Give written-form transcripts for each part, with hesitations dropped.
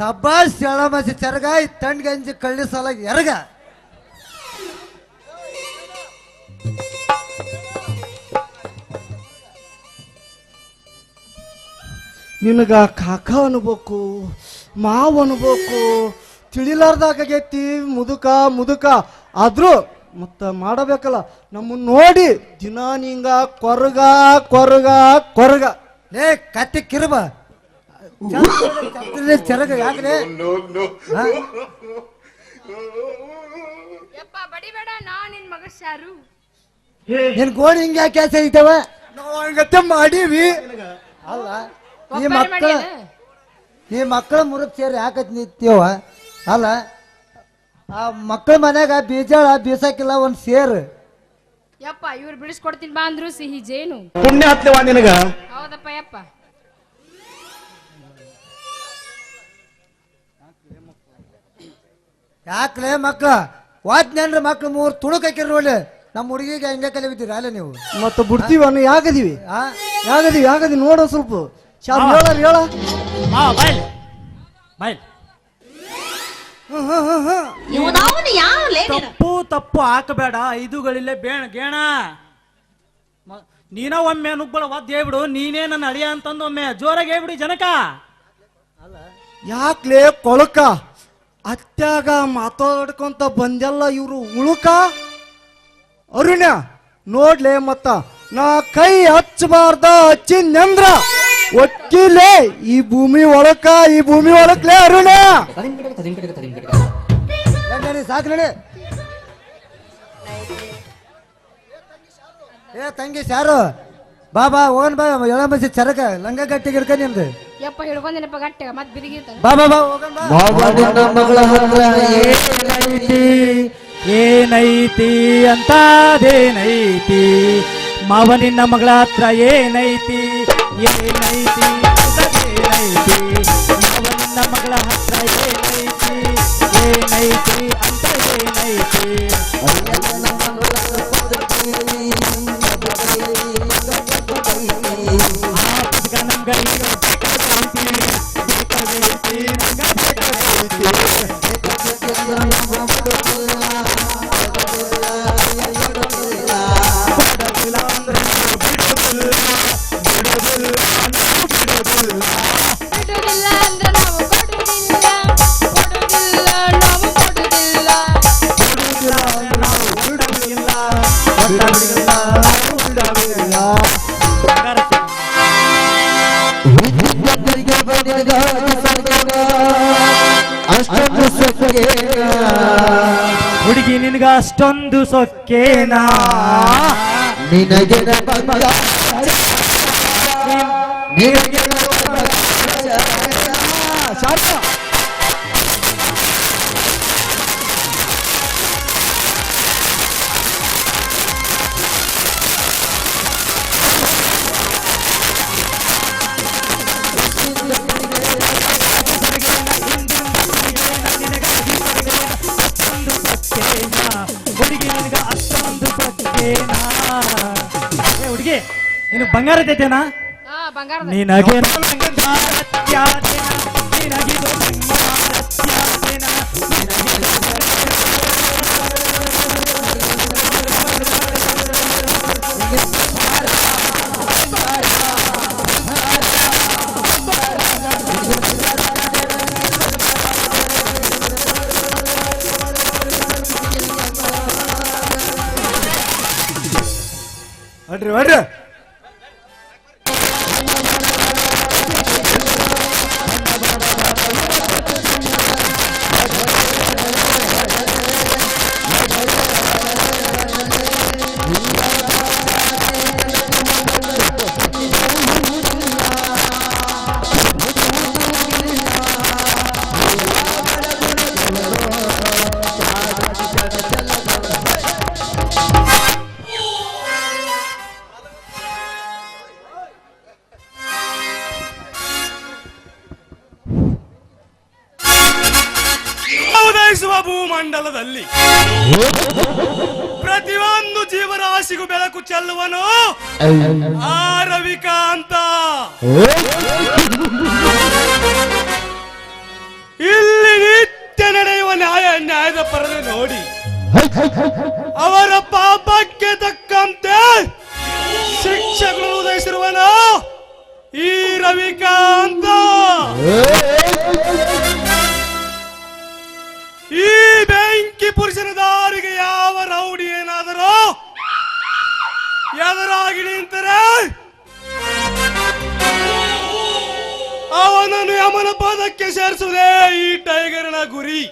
ಸಬ್ಬಾಸ್ ಎಳಮಸಿ ಚರಗ ತಂಡ್ ಗಂಜಿ ಕಳ್ಳಿ ಸಲ ಎರಗ ನಿನಗ ಕಾಕ ಅನ್ಬೇಕು ಮಾವ್ ಅನ್ಬೇಕು ತಿಳಿಲಾರ್ದಾಗೈತಿ ಮುದುಕ ಮುದುಕ ಆದ್ರೂ ಮತ್ತ ಮಾಡಬೇಕಲ್ಲ ನಮ್ಮನ್ನ ನೋಡಿ ದಿನ ನಿಂಗ ಕೊರಗ ಕೊರಗ ಕೊರಗ ಲೇ ಕತ್ತಿ ಕಿರುಬ ಚರಗ ಯಾಕ್ರೆ ಬಡಿಬೇಡ ನಾ ನಿನ್ ಮಗ ಶಾರು ನಿನ್ ಗೋಣಿ ಹಿಂಗ ಯಾಕೆ ಐತವ ನಾವು ಹಂಗತ್ತೆ ಮಾಡೀವಿ ಅಲ್ಲ ಈ ಮಕ್ಕಳ ಮುರುಗ್ ಸೇರಿ ಯಾಕತ್ ನಿಂತೀವ ಅಲ್ಲ ಆ ಮಕ್ಕಳ ಮನ್ಯಾಗ ಬೀಜಾಳ ಬೀಸಕ್ಕಿಲ್ಲ ಒಂದ್ ಸೇರು ಯಪ್ಪ ಇವ್ರು ಬಿಡಿಸ್ಕೊಡ್ತೀನಿ ಬಾ ಅಂದ್ರು ಸಿಹಿ ಜೇನು ಪುಣ್ಯ ಹತ್ಲೆವಾ ನಿನಗ ಹೌದಪ್ಪ ಯಪ್ಪ ಯಾಕ್ಲೆ ಮಕ್ಳ ವಾದ್ನೇನ್ರ ಮಕ್ಳು ಮೂರು ತುಣುಕಾಕಿರ್ ನೋಡಿ ನಮ್ಮ ಹುಡುಗಿಗೆ ಹಂಗೆ ಕಲಿಬಿದ್ದೀರ ಅಲ್ಲ ನೀವು ಮತ್ತ ಬಿಡ್ತೀವಿ ಅನ್ನ ಯಾಗದೀವಿ ಯಾಗದಿ ನೋಡ ಸ್ವಲ್ಪ ಹೇಳ ತಪ್ಪು ಹಾಕಬೇಡ ಐದುಗಳಿಲ್ಲೇ ಗೇಣ ನೀನ ಒಮ್ಮೆ ನುಗ್ಗಳ ಒದ್ದು ಹೇಳ್ಬಿಡು ನೀನೇ ನನ್ನ ಅಳಿಯ ಅಂತಂದು ಒಮ್ಮೆ ಜೋರಾಗಿ ಹೇಳ್ಬಿಡಿ ಜನಕ ಯಾಕ್ಲೇ ಕೊಳಕ ಅತ್ಯಾಗ ಮಾತಾಡ್ಕೊಂತ ಬಂದೆಲ್ಲ ಇವ್ರು ಉಳುಕ ಅರುಣ್ಯ ನೋಡ್ಲೆ ಮತ್ತ ನಾ ಕೈ ಹಚ್ಚಬಾರ್ದ ಹಚ್ಚಿನ್ಯಂದ್ರ ಒಕ್ಕಿಲೇ ಈ ಭೂಮಿ ಒಳಕ್ಲೇ ಅರುಣ್ಯ ಸಾಕು ನಡಿ ಏ ತಂಗಿ ಸಾರು ಬಾ ಹೋಗನ್ ಬಾ ಎಳಮಸಿ ಚರಕ ಲಂಗ ಗಟ್ಟಿಗೆ ಹಿಡ್ಕ ನಿಮ್ದು ಯಪ್ಪ ಹಿಡ್ಕೊಂದಿನಪ್ಪ ಗಟ್ಟೆ ಮತ್ ಬಿರಿಗಿರ್ತಾನೆ ಬಾ ಹೋಗನ್ ಬಾ ಮಗಳ ಹತ್ರ ಏನೈತಿ ಅಂತದೇನೈತಿ ಮಾವನಿನ್ನ ಮಗಳ ಹತ್ರ ಏನೈತಿ ಅಂತದೇನೈತಿ ಮಾವನಿನ್ನ ಮಗಳ ಹತ್ರ ಏನೈತಿ ಅಂತದೇನೈತಿ ಹುಡುಗಿ ನಿನಗ ಅಷ್ಟೊಂದು ಸೊಕ್ಕೇನಾ ನಿನಗೆ ಹುಡುಗಿ ನೀನು ಬಂಗಾರ ಐತೇನಾ ಬಂಗಾರ ನಿನಗೆ ಅಡ್ರಿ ಭೂಮಂಡಲದಲ್ಲಿ ಪ್ರತಿಯೊಂದು ಜೀವರಾಶಿಗೂ ಬೆಳಕು ಚೆಲ್ಲುವನು ಆ ರವಿಕಾಂತ. ಅವರ ಪಾಪಕ್ಕೆ ತಕ್ಕಂತೆ ಶಿಕ್ಷಕರು ಉದಯಿಸಿರುವನು ಈ ರವಿಕಾಂತ. ಈ ಬೆಂಕಿ ಪುರುಷನ ದಾರಿಗೆ ಯಾವ ರೌಡಿ ಏನಾದರೂ ಎದುರಾಗಿ ನಿಂತರೆ ಅವನನ್ನು ಯಮನ ಪಾದಕ್ಕೆ ಸೇರಿಸುವುದೇ ಈ ಟೈಗರ್ನ ಗುರಿ.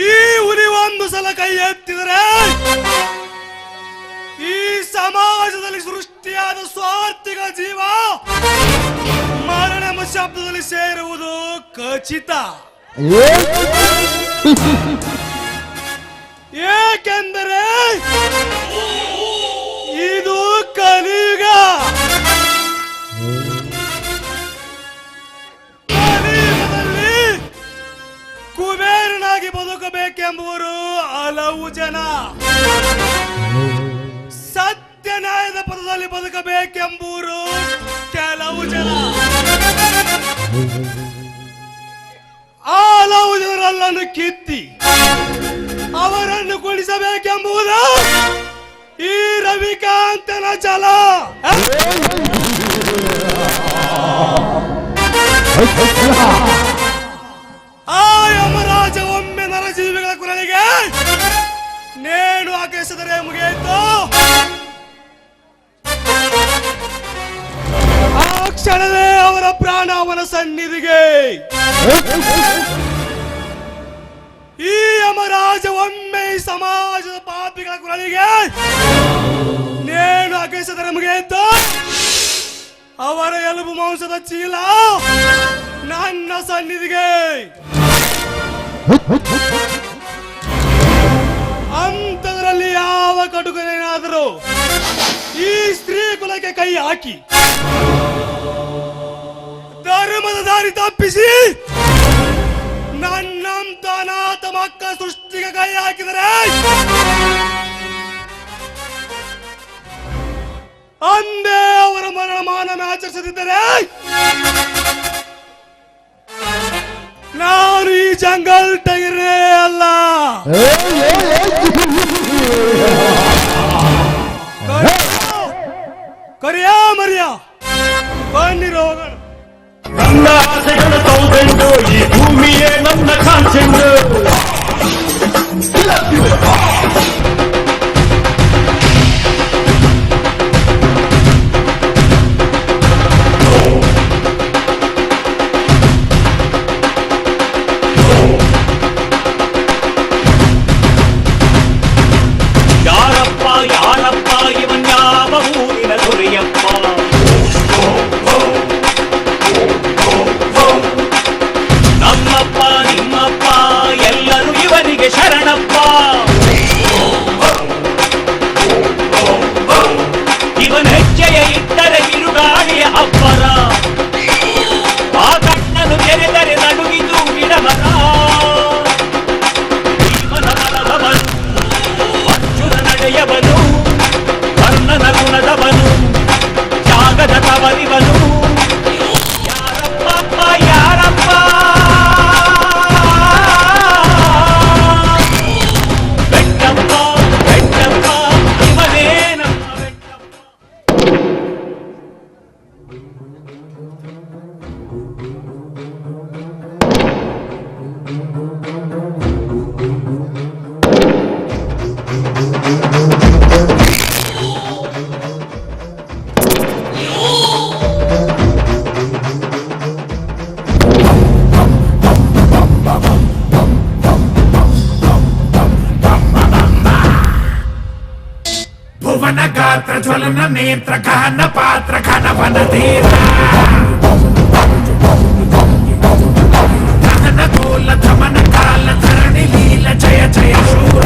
ಈ ಹುಲಿ ಒಂದು ಸಲ ಕೈ ಎತ್ತಿದರೆ ಈ ಸಮಾಜದಲ್ಲಿ ಸೃಷ್ಟಿಯಾದ ಸ್ವಾರ್ಥಿಗಳ ಜೀವ ಮರಣೆಂಬ ಶಬ್ದದಲ್ಲಿ ಸೇರುವುದು ಖಚಿತ. ಏಕೆಂದರೆ ಇದು ಕಲಿಯುಗ. ಕಲಿಯುಗದಲ್ಲಿ ಕುಬೇರನಾಗಿ ಬದುಕಬೇಕೆಂಬುವರು ಹಲವು ಜನ, ಸತ್ಯ ನ್ಯಾಯದ ಪದದಲ್ಲಿ ಬದುಕಬೇಕೆಂಬುವರು ಕೆಲವು ಜನ. ಆ ಹಲವು ಜನರಲ್ಲನ್ನು ಕಿತ್ತಿ ಅವರನ್ನು ಕುಣಿಸಬೇಕೆಂಬುದು ಈ ರವಿಕಾಂತನ ಛಲ. ಆ ಯಮರಾಜ ಒಮ್ಮೆ ನರಜೀವಿಗಳ ಕುರಳಿಗೆ ನೇಣು ಹಾಕಿಸಿದರೆ ಮುಗಿಯಿತು. ಆ ಕ್ಷಣವೇ ಅವರ ಪ್ರಾಣ ಅವನ ಸನ್ನಿಧಿಗೆ. ಈ ಯಮರಾಜ ಒಮ್ಮೆ ಈ ಸಮಾಜದ ಪಾಪಿಗಳ ಕುರಳಿಗೆ ನೇಣು ಹಾಕಿಸಿದರೆ ಮುಗಿಯಿತು. ಅವರ ಎಲುಬು ಮಾಂಸದ ಚೀಲ ನನ್ನ ಸನ್ನಿಧಿಗೆ. ಅಂತದರಲ್ಲಿ ಯಾವ ಕಟುಕನೇನಾದರೂ ಈ ಸ್ತ್ರೀ ಕುಲಕ್ಕೆ ಕೈ ಹಾಕಿ ಧರ್ಮದ ದಾರಿ ತಪ್ಪಿಸಿ ನನ್ನಂತ ಅನಾಥ ಮಕ್ಕಳ ಸೃಷ್ಟಿಗೆ ಕೈ ಹಾಕಿದರೆ ಅಂದೇ ಅವರ ಮರಣಮಾನ ಆಚರಿಸದಿದ್ದರೆ ನಾನು ಈ ಜಂಗಲ್ ಟೈಗರೇ ಅಲ್ಲ. ಕರಿಯಾ ಮರಿಯ ಬನ್ನಿರೋ ಹೋಗೋಣ. ನನ್ನ ಆಸೆಗಳ ಸೌದೆಂಡು ಈ ಭೂಮಿಯೇ ನನ್ನ ಕಾಂಚೆಂಡು. ಯಾರಪ್ಪ ಯಾರಪ್ಪ ಇವನ್ ಯಾವ ಊರಿನ ದೊರೆಯಪ್ಪ? ನಮ್ಮಪ್ಪ ನಿಮ್ಮಪ್ಪ ಎಲ್ಲರೂ ಇವನಿಗೆ ಶರಣಪ್ಪ. ಇವನ ಹೆಜ್ಜೆಯ ಇಟ್ಟರೆ ಬಿರುಗಾಳಿಯ ಅಬ್ಬರ, ಆ ಕಣ್ಣನ್ನು ತೆರೆದರೆ ನಡುಗಿದು ಗಿಡಮರ. ಭೀಮನ ಬಲದವನು, ಅರ್ಜುನ ನಡೆಯವನು, ಕರ್ಣನ ಗುಣದವನು, ತ್ಯಾಗದ ತವರಿವನು. ಯಾರಪ್ಪ ಯಾರಪ್ಪ ಬೆಟ್ಟಪ್ಪ ಬೆಟ್ಟಪ್ಪ ಇವನೇನಪ್ಪ ಬೆಟ್ಟಪ್ಪ. ಭುವನ ಗಾತ್ರ ಜ್ವಲನ ನೇತ್ರ ಗಹನ ಪಾತ್ರ ಘನವನ ಧೀರ ಗಹನ ಗೋಲ ಧಮನ ಕಾಲ ಧರಣಿ ಲೀಲ ಜಯ ಜಯ ಶೂರ.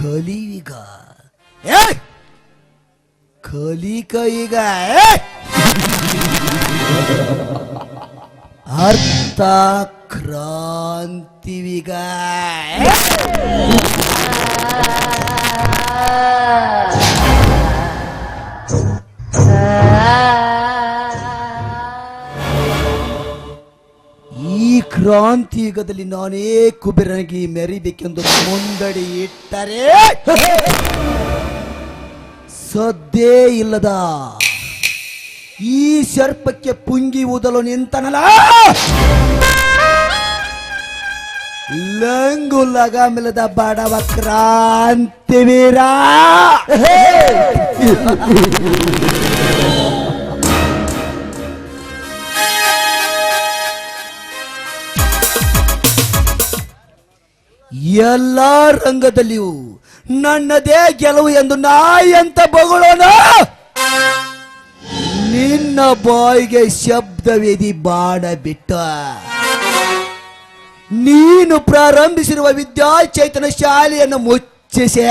ಕಲಿಯುಗ ಏ ಕಲಿಕಯುಗ ಅರ್ಥ ಕ್ರಾಂತಿವಿಗ ಈ ಕ್ರಾಂತಿ ಯುಗದಲ್ಲಿ ನಾನೇ ಕುಬೇರನಿಗೆ ಮೆರಿಬೇಕೆಂದು ಮುಂದಡಿ ಇಟ್ಟರೆ ಸದ್ದೇ ಇಲ್ಲದ ಈ ಸರ್ಪಕ್ಕೆ ಪುಂಗಿ ಊದಲು ನಿಂತನಲ್ಲ ಲಂಗು ಲಗಾಮಿಲ್ಲದ ಬಡವ ಕ್ರಾಂತಿವೀರ ಎಲ್ಲ ರಂಗದಲ್ಲಿಯೂ ನನ್ನದೇ ಗೆಲುವು ಎಂದು ನಾಯಂತ ಬಗಳೋಣ ನಿನ್ನ ಬಾಯಿಗೆ ಶಬ್ದವೇದಿ ಬಾಡ ಬಿಟ್ಟ ನೀನು ಪ್ರಾರಂಭಿಸಿರುವ ವಿದ್ಯಾಚೇತನ ಶಾಲೆಯನ್ನು ಮುಚ್ಚಿಸೆ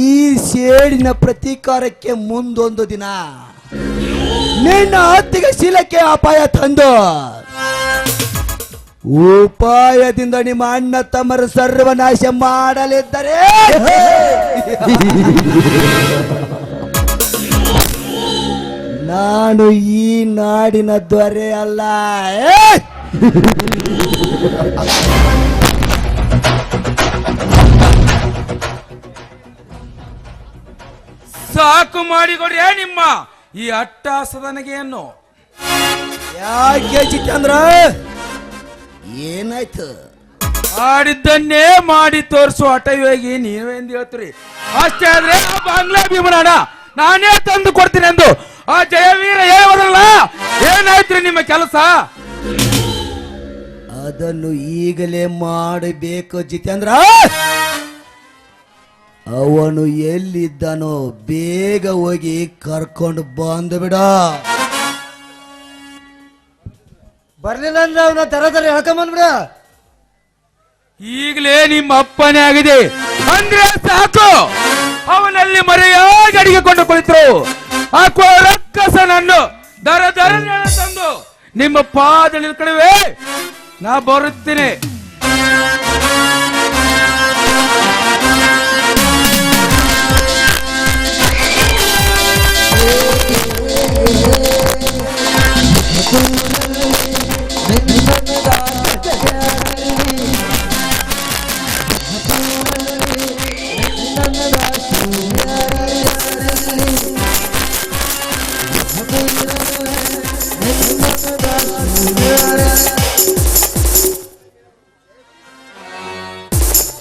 ಈ ಸೇಡಿನ ಪ್ರತೀಕಾರಕ್ಕೆ ಮುಂದೊಂದು ದಿನ ನಿನ್ನ ಹತ್ತಿಗೆ ಶೀಲಕ್ಕೆ ಅಪಾಯ ತಂದು ಉಪಾಯದಿಂದ ನಿಮ್ಮ ಅಣ್ಣ ತಮ್ಮರ ಸರ್ವನಾಶ ಮಾಡಲಿದ್ದರೆ ನಾನು ಈ ನಾಡಿನ ದೊರೆ ಅಲ್ಲ ಸಾಕು ಮಾಡಿಕೊಡ್ರಿ ನಿಮ್ಮ ಈ ಅಟ್ಟಾಸದನಗೆಯನ್ನು. ಯಾಕೆ ಜಿತೇಂದ್ರ ಏನಾಯ್ತು? ಆಡಿದ್ದನ್ನೇ ಮಾಡಿ ತೋರಿಸು ಹಠಯೋಗಿ ನೀವೇಂದು ಹೇಳ್ತೀರಿ. ಅಷ್ಟೇ ಆದ್ರೆ ಆ ಬಾಂಗ್ಲಾ ಭೀಮನಾಡ ನಾನೇ ತಂದು ಕೊಡ್ತೀನಿ ಎಂದು ಆ ಜಯವೀರ ಹೇಳೋದಲ್ಲ. ಏನಾಯ್ತ್ರಿ ನಿಮ್ಮ ಕೆಲಸ? ಅದನ್ನು ಈಗಲೇ ಮಾಡಬೇಕು ಜಿತೇಂದ್ರ. ಅವನು ಎಲ್ಲಿದ್ದಾನೋ ಬೇಗ ಹೋಗಿ ಕರ್ಕೊಂಡು ಬಂದು ಬಿಡ. ಬರ್ಲಿಲ್ಲ ಅಂದ್ರೆ ಅವನ ತರ ಹೇಳ್ಕೊಂಬಂದ್ಬಿಡ. ಈಗಲೇ ನಿಮ್ಮ ಅಪ್ಪನೇ ಆಗಿದೆ ಅಂದ್ರೆ ಸಾಕು. ಅವನಲ್ಲಿ ಮರೆಯಾಗಿ ಅಡಿಗೆಕೊಂಡು ಕುಳಿತರು ಆ ರಕ್ಕಸನನ್ನು ದರ ತಂದು ನಿಮ್ಮ ಪಾದ ನಿಲ್ಕಡುವೆ. ನಾ ಬರುತ್ತೇನೆ.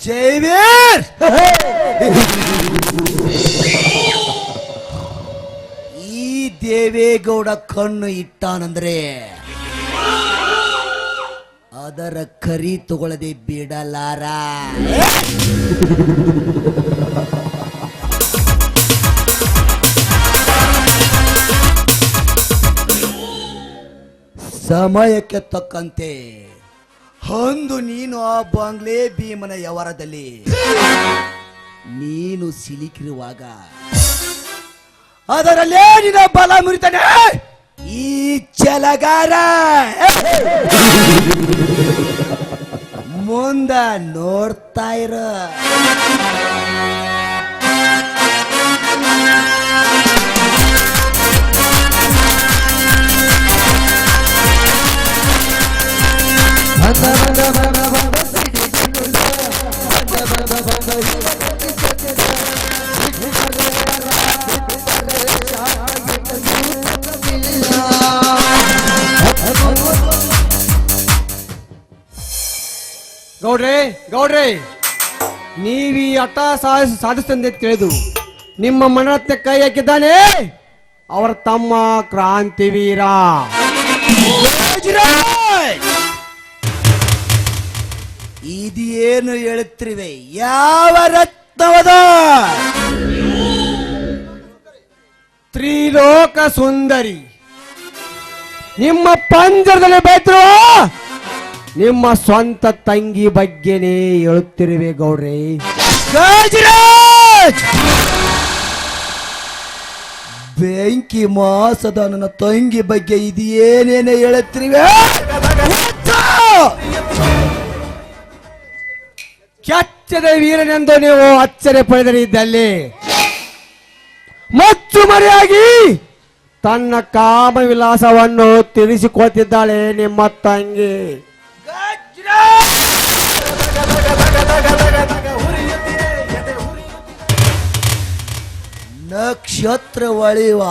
ಜೈವೀರ್, ಈ ದೇವೇಗೌಡ ಕಣ್ಣು ಇಟ್ಟಾನಂದ್ರೆ ಅದರ ಕರಿ ತಗೊಳ್ಳದೆ ಬಿಡಲಾರ. ಸಮಯಕ್ಕೆ ತಕ್ಕಂತೆ ಅಂದು ನೀನು ಆ ಬಾಂಗ್ಲೆ ಭೀಮನ ಯವರದಲ್ಲಿ ನೀನು ಸಿಲುಕಿರುವಾಗ ಅದರಲ್ಲೇ ನಿನ್ನ ಬಲ ಮುರಿತಾನೆ ಈ ಛಲಗಾರ. ಮುಂದ ನೋಡ್ತಾ ಇರು. ಗೌಡ್ರೆ ನೀವೀ ಹಠ ಸಾಧಿಸ್ತಂದೆ ತಿಳಿದು ನಿಮ್ಮ ಮನರತ್ನ ಕೈ ಹಾಕಿದ್ದಾನೆ ಅವರ ತಮ್ಮ ಕ್ರಾಂತಿವೀರ. ಇದೇನು ಹೇಳುತ್ತಿರುವೆ? ಯಾವ ರತ್ನವದ? ತ್ರಿಲೋಕ ಸುಂದರಿ ನಿಮ್ಮ ಪಂಜರದಲ್ಲಿ ಬೈದ್ರು ನಿಮ್ಮ ಸ್ವಂತ ತಂಗಿ ಬಗ್ಗೆನೇ ಹೇಳುತ್ತಿರುವೆ ಗೌಡ್ರೆ. ಗಜರಾಜ್! ಬೆಂಕಿ ಮಾಸದ ನನ್ನ ತಂಗಿ ಬಗ್ಗೆ ಇದೇನೇನೆ ಹೇಳುತ್ತಿರುವೆ? ಕೆಚ್ಚದ ವೀರನೆಂದು ನೀವು ಅಚ್ಚರಿ ಪಡೆದರಿದ್ದಲ್ಲಿ ಮಚ್ಚು ಮರೆಯಾಗಿ ತನ್ನ ಕಾಮ ವಿಲಾಸವನ್ನು ತಿಳಿಸಿಕೊಳ್ತಿದ್ದಾಳೆ ನಿಮ್ಮ ತಂಗಿ. ನಕ್ಷತ್ರ ಒಳಿವ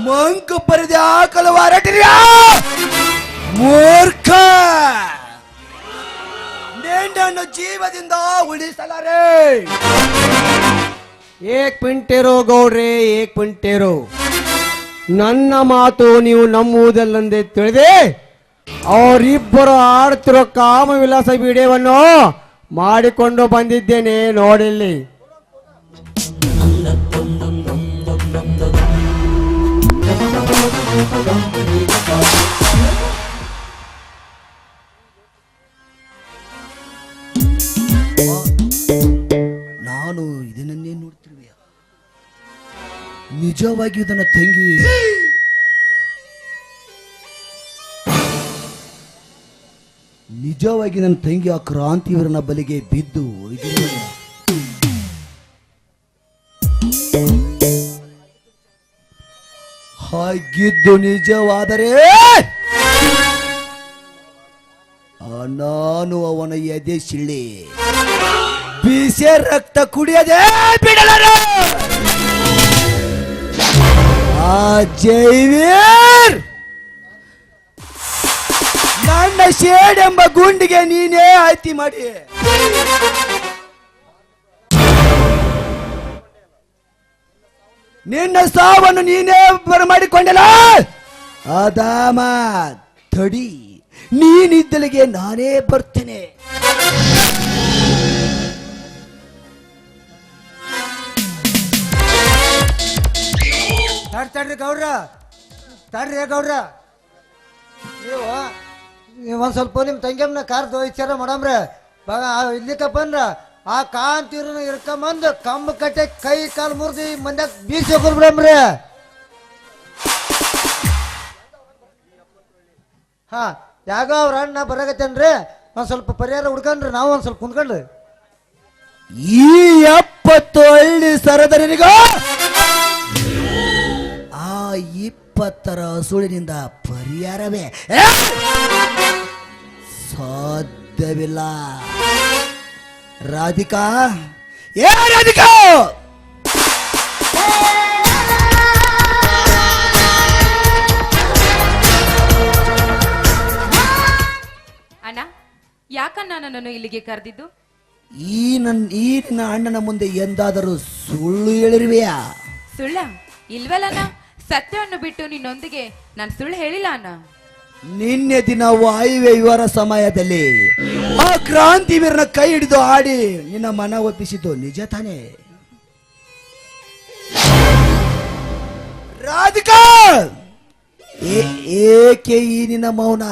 ಮಂಕ ಪರಿದೆ ಹಾಕಲು ಹೊರಟಿರ್ಯಾ ಮೂರ್ಖ. ನಿನ್ನನ್ನು ಜೀವದಿಂದ ಉಳಿಸಲಾರೆ. ಏಕ್ ಪಿಂಟೇರೋ ಗೌಡ್ರೆ, ಏಕ್ ಪಿಂಟೇರೋ. ನನ್ನ ಮಾತು ನೀವು ನಂಬುವುದಲ್ಲಂದೆ ತಿಳಿದೆ ಅವರಿಬ್ಬರು ಆಡ್ತಿರೋ ಕಾಮ ವಿಲಾಸ ವಿಡಿಯೋವನ್ನು ಮಾಡಿಕೊಂಡು ಬಂದಿದ್ದೇನೆ ನೋಡಿಲ್ಲಿ. ನಾನು ಇದನ್ನೇ ನೋಡ್ತಿರುವೆ. ನಿಜವಾಗಿ ಇದನ್ನ ತಂಗಿ ನಿಜವಾಗಿ ನನ್ನ ತಂಗಿ ಆ ಕ್ರಾಂತಿವೀರನ ಬಲಿಗೆ ಬಿದ್ದು ಹಾಗಿದ್ದು ನಿಜವಾದರೆ ನಾನು ಅವನ ಎದೆ ಶಿಳ್ಳಿ ಬೀಸೆ ರಕ್ತ ಕುಡಿಯದೆ ಬಿಡಲಾರೆ. ಆ ಜೈವೀರ್ ನನ್ನ ಶೇಡ್ ಎಂಬ ಗುಂಡಿಗೆ ನೀನೇ ಆಯ್ತಿ ಮಾಡಿ ನಿನ್ನ ಸಾವನ್ನು ನೀನೇ ಬರಮಾಡಿಕೊಂಡಲ್ಲ. ಅದಾಮ ತಡಿ, ನೀನಿದ್ದಲಿಗೆ ನಾನೇ ಬರ್ತೇನೆ. ತಡ್ರಿ ಗೌಡ್ರ, ತಡ್ರಿ ಗೌಡ್ರ. ನೀವು ಒಂದ್ ಸ್ವಲ್ಪ ನಿಮ್ಮ ತಂಗಿಯಮ್ಮನ ಕಾರ್ದು ವಿಚಾರ ಮಾಡಮ್ರೆ. ಇಲ್ಲಿಕ ಬಂದ್ರ ಆ ಕಾಂತಿರನ್ನ ಇರ್ಕೊಂಬಂದು ಕಂಬ ಕಟ್ಟೆ ಕೈ ಕಾಲು ಮುರಿದು ಮಂದ್ಯಾಗ ಬೀಸಿ ಹೋಗ್ಬಿಡಮ್ರಿ. ಹಾ, ಯಾಗ ಅವ್ರ ಅಣ್ಣ ಬರಾಗತ್ತೇನ್ರಿ, ಒಂದ್ ಸ್ವಲ್ಪ ಪರಿಹಾರ ಹುಡ್ಕಂಡ್ರಿ, ನಾವು ಒಂದ್ ಸ್ವಲ್ಪ ಕುಂದ್ಕೊಂಡ್ರಿ. ಈ 70 ಹಳ್ಳಿ ಸರದನಿಗ ಆ 20 ಸುಳಿನಿಂದ ಪರಿಹಾರವೇ ಸಾಧ್ಯವಿಲ್ಲ. ರಾಧಿಕಾ, ಏ ರಾಧಿಕಾ, ಅಣ್ಣ, ಯಾಕಣ್ಣ ನನ್ನನ್ನು ಇಲ್ಲಿಗೆ ಕರೆದಿದ್ದು? ಈ ನಿನ್ನ ಅಣ್ಣನ ಮುಂದೆ ಎಂದಾದರೂ ಸುಳ್ಳು ಹೇಳಿರುವೆಯಾ? ಸುಳ್ಳ ಇಲ್ವಲ್ಲಣ್ಣ, ಸತ್ಯವನ್ನು ಬಿಟ್ಟು ನಿನ್ನೊಂದಿಗೆ ನಾನು ಸುಳ್ಳು ಹೇಳಿಲ್ಲ ಅಣ್ಣ. ನಿನ್ನೆ ದಿನ ವಾಯುವ್ಯ ವಿವರ ಸಮಯದಲ್ಲಿ ಆ ಕ್ರಾಂತಿವೀರನ ಕೈ ಹಿಡಿದು ಆಡಿ ನಿನ್ನ ಮನ ಒಪ್ಪಿಸಿದ್ದು ನಿಜ ತಾನೇ? ರಾಧಿಕಾ, ಏಕೆ ಈ ನಿನ್ನ ಮೌನ?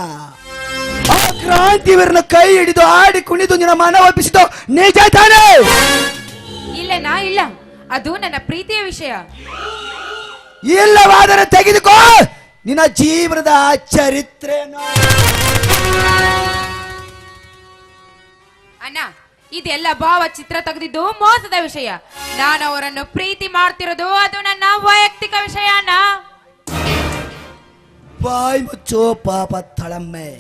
ಆ ಕ್ರಾಂತಿವೀರನ ಕೈ ಹಿಡಿದು ಆಡಿ ಕುಣಿದು ನಿನ್ನ ಮನ ಒಪ್ಪಿಸಿದ್ದು ನಿಜ ತಾನೇ? ಇಲ್ಲಣ್ಣ, ಇಲ್ಲ, ಅದು ನನ್ನ ಪ್ರೀತಿಯ ವಿಷಯ. ಇಲ್ಲವಾದರೆ ತೆಗೆದುಕೋ ನಿನ್ನ ಜೀವನದ ಚರಿತ್ರೆಯನ್ನು. ಅಣ್ಣ, ಇದೆಲ್ಲ ಭಾವಚಿತ್ರ ತೆಗೆದಿದ್ದು ಮೋಸದ ವಿಷಯ. ನಾನು ಅವರನ್ನು ಪ್ರೀತಿ ಮಾಡ್ತಿರೋದು ಅದು ನನ್ನ ವೈಯಕ್ತಿಕ ವಿಷಯ ಅಣ್ಣ. ಬಾಯ್ ಮುಚ್ಚೋ ಪಾಪ ತಳಮ್ಮೆ.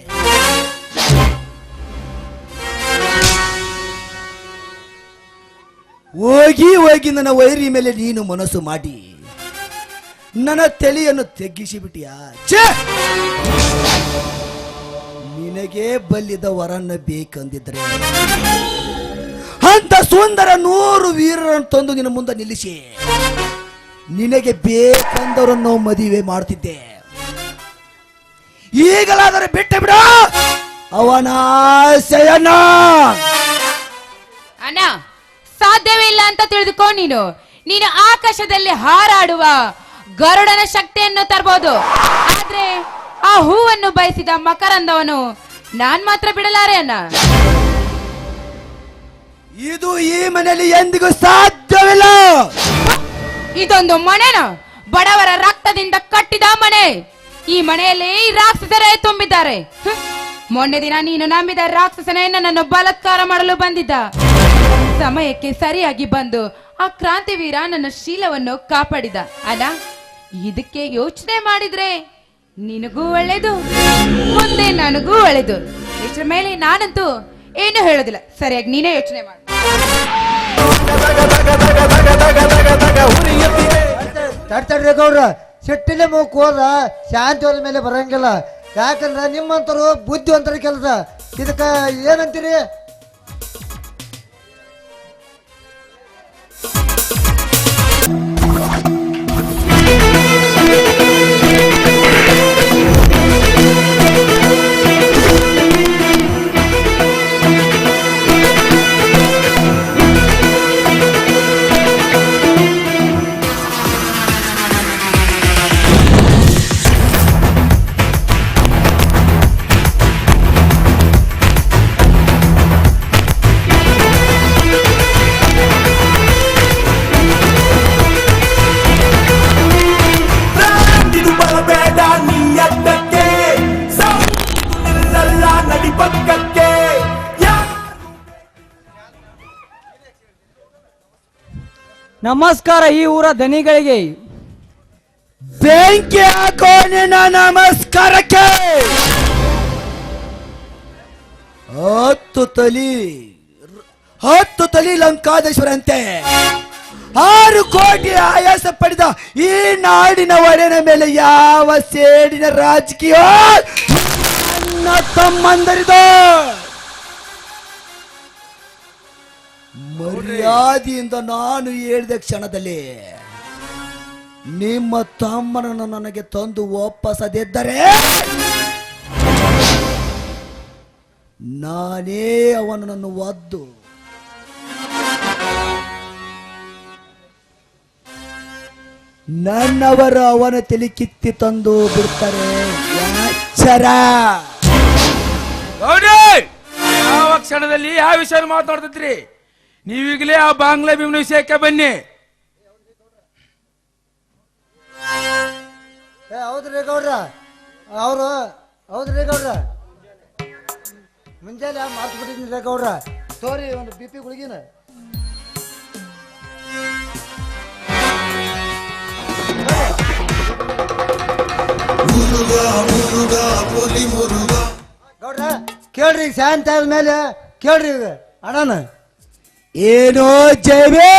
ಹೋಗಿ ಹೋಗಿ ನನ್ನ ವೈರಿ ಮೇಲೆ ನೀನು ಮನಸ್ಸು ಮಾಡಿ ನನ್ನ ತಲೆಯನ್ನು ತೆಗ್ಗಿಸಿ ಬಿಟ್ಟಿಯಾ? ನಿನಗೆ ಬಲ್ಲಿದ ವರನ್ನ ಬೇಕಂದಿದ್ರೆ ಅಂತ ಸುಂದರ 100 ವೀರರನ್ನು ತಂದು ನಿನ್ನ ಮುಂದೆ ನಿಲ್ಲಿಸಿ ನಿನಗೆ ಬೇಕಂದವರನ್ನು ಮದುವೆ ಮಾಡ್ತಿದ್ದೆ. ಈಗಲಾದರೆ ಬಿಟ್ಟು ಬಿಡ ಅವನ ಆಸೆಯನ್ನ. ಅಣ್ಣ, ಸಾಧ್ಯವೇ ಇಲ್ಲ ಅಂತ ತಿಳಿದುಕೋ. ನೀನು ಆಕಾಶದಲ್ಲಿ ಹಾರಾಡುವ ಗರುಡನ ಶಕ್ತಿಯನ್ನು ತರಬಹುದು. ಆದ್ರೆ ಆ ಹೂವನ್ನು ಬಯಸಿದ ಮಕರಂದವನು ನಾನ್ ಮಾತ್ರ ಬಿಡಲಾರೆ ಅಣ್ಣ. ಇದು ಈ ಮನೆಯಲ್ಲಿ ಎಂದಿಗೂ ಸಾಧ್ಯವಿಲ್ಲ. ಇದೊಂದು ಮನೆನ ಬಡವರ ರಕ್ತದಿಂದ ಕಟ್ಟಿದ ಮನೆ. ಈ ಮನೆಯಲ್ಲಿ ರಾಕ್ಷಸರೇ ತುಂಬಿದ್ದಾರೆ. ಮೊನ್ನೆ ದಿನ ನೀನು ನಂಬಿದ ರಾಕ್ಷಸನೇ ನನ್ನನ್ನು ಬಲಾತ್ಕಾರ ಮಾಡಲು ಬಂದಿದ್ದ. ಸಮಯಕ್ಕೆ ಸರಿಯಾಗಿ ಬಂದು ಆ ಕ್ರಾಂತಿವೀರ ನನ್ನ ಶೀಲವನ್ನು ಕಾಪಾಡಿದ. ಅಲ್ಲ, ಇದಕ್ಕೆ ಯೋಚನೆ ಮಾಡಿದ್ರೆ ನಿನಗೂ ಒಳ್ಳೇದು, ಮುಂದೆ ನನಗೂ ಒಳ್ಳೇದು. ಇಷ್ಟರ ಮೇಲೆ ನಾನಂತೂ ಏನು ಹೇಳೋದಿಲ್ಲ. ಸರಿಯಾಗಿ ನೀನೇ ಯೋಚನೆ ಮಾಡು. ತಡ್ತಡ್ರಿ ಗೌಡ್ರ, ಸಿಟ್ಟಿಲೆ ಮೂಕ್ ಹೋದ ಶಾಂತಿ ಹೋದ ಮೇಲೆ ಬರಂಗಿಲ್ಲ. ಯಾಕಂದ್ರೆ ನಿಮ್ಮಂತರು ಬುದ್ಧಿವಂತರ ಕೆಲಸ. ಇದಕ್ಕ ಏನಂತೀರಿ? ಇದು ಬರಬೇಡ ನೀ ಅಡ್ಡಕ್ಕೆ, ನಿಲ್ಲಲ್ಲ ನಡಿ ಪಕ್ಕಕ್ಕೆ. ನಮಸ್ಕಾರ ಈ ಊರ ದನಿಗಳಿಗೆ. ಬೆಂಕಿ ಹಾಕೋ ನಿನ್ನ ನಮಸ್ಕಾರಕ್ಕೆ. 10 ತಲಿ ಲಂಕಾದೇಶ್ವರಂತೆ 6 ಕೋಟಿ ಆಯಾಸ ಪಡೆದ ಈ ನಾಡಿನ ಒಡೆಯನ ಮೇಲೆ ಯಾವ ಸೇಡಿನ ರಾಜಕೀಯ ನನ್ನ ತಮ್ಮಂದರಿದ ಮರ್ಯಾದೆಯಿಂದ ನಾನು ಹೇಳಿದ ಕ್ಷಣದಲ್ಲಿ ನಿಮ್ಮ ತಮ್ಮನನ್ನು ನನಗೆ ತಂದು ಒಪ್ಪಿಸದಿದ್ದರೆ ನಾನೇ ಅವನನ್ನು ಒದ್ದು ನನ್ನವರು ಅವನ ತಲೆ ಕಿತ್ತಿ ತಂದು ಬಿಡ್ತಾರೆ. ಎಚ್ಚರ. ಗೌಡಿ, ಯಾವ ಕ್ಷಣದಲ್ಲಿ ಯಾವ ವಿಷಯ ಮಾತಾಡ್ತಿದ್ರಿ? ನೀವೀಗಲೇ ಆ ಬಾಂಗ್ಲಾ ಭೀಮನ ವಿಷಯಕ್ಕೆ ಬನ್ನಿ. ಹೌದ್ರಿ ಗೌಡ್ರ, ಅವರು ಹೌದ್ರಿ ಗೌಡ್ರ, ಮುಂಜಾನೆ ಮಾತು ಬಿಟ್ಟಿದ್ನಿಲ್ಲ ಗೌಡ್ರ. ತೋರಿ ಒಂದು BP ಗುಳಿಗಿನ. ಗೌಡ್ರ ಕೇಳ್ರಿ, ಈಗ ಶಾಂತಿ ಆದ್ಮೇಲೆ ಕೇಳ್ರಿ ಈಗ ಅಣ್ಣನ. ಏನೋ ಜೈವೇ,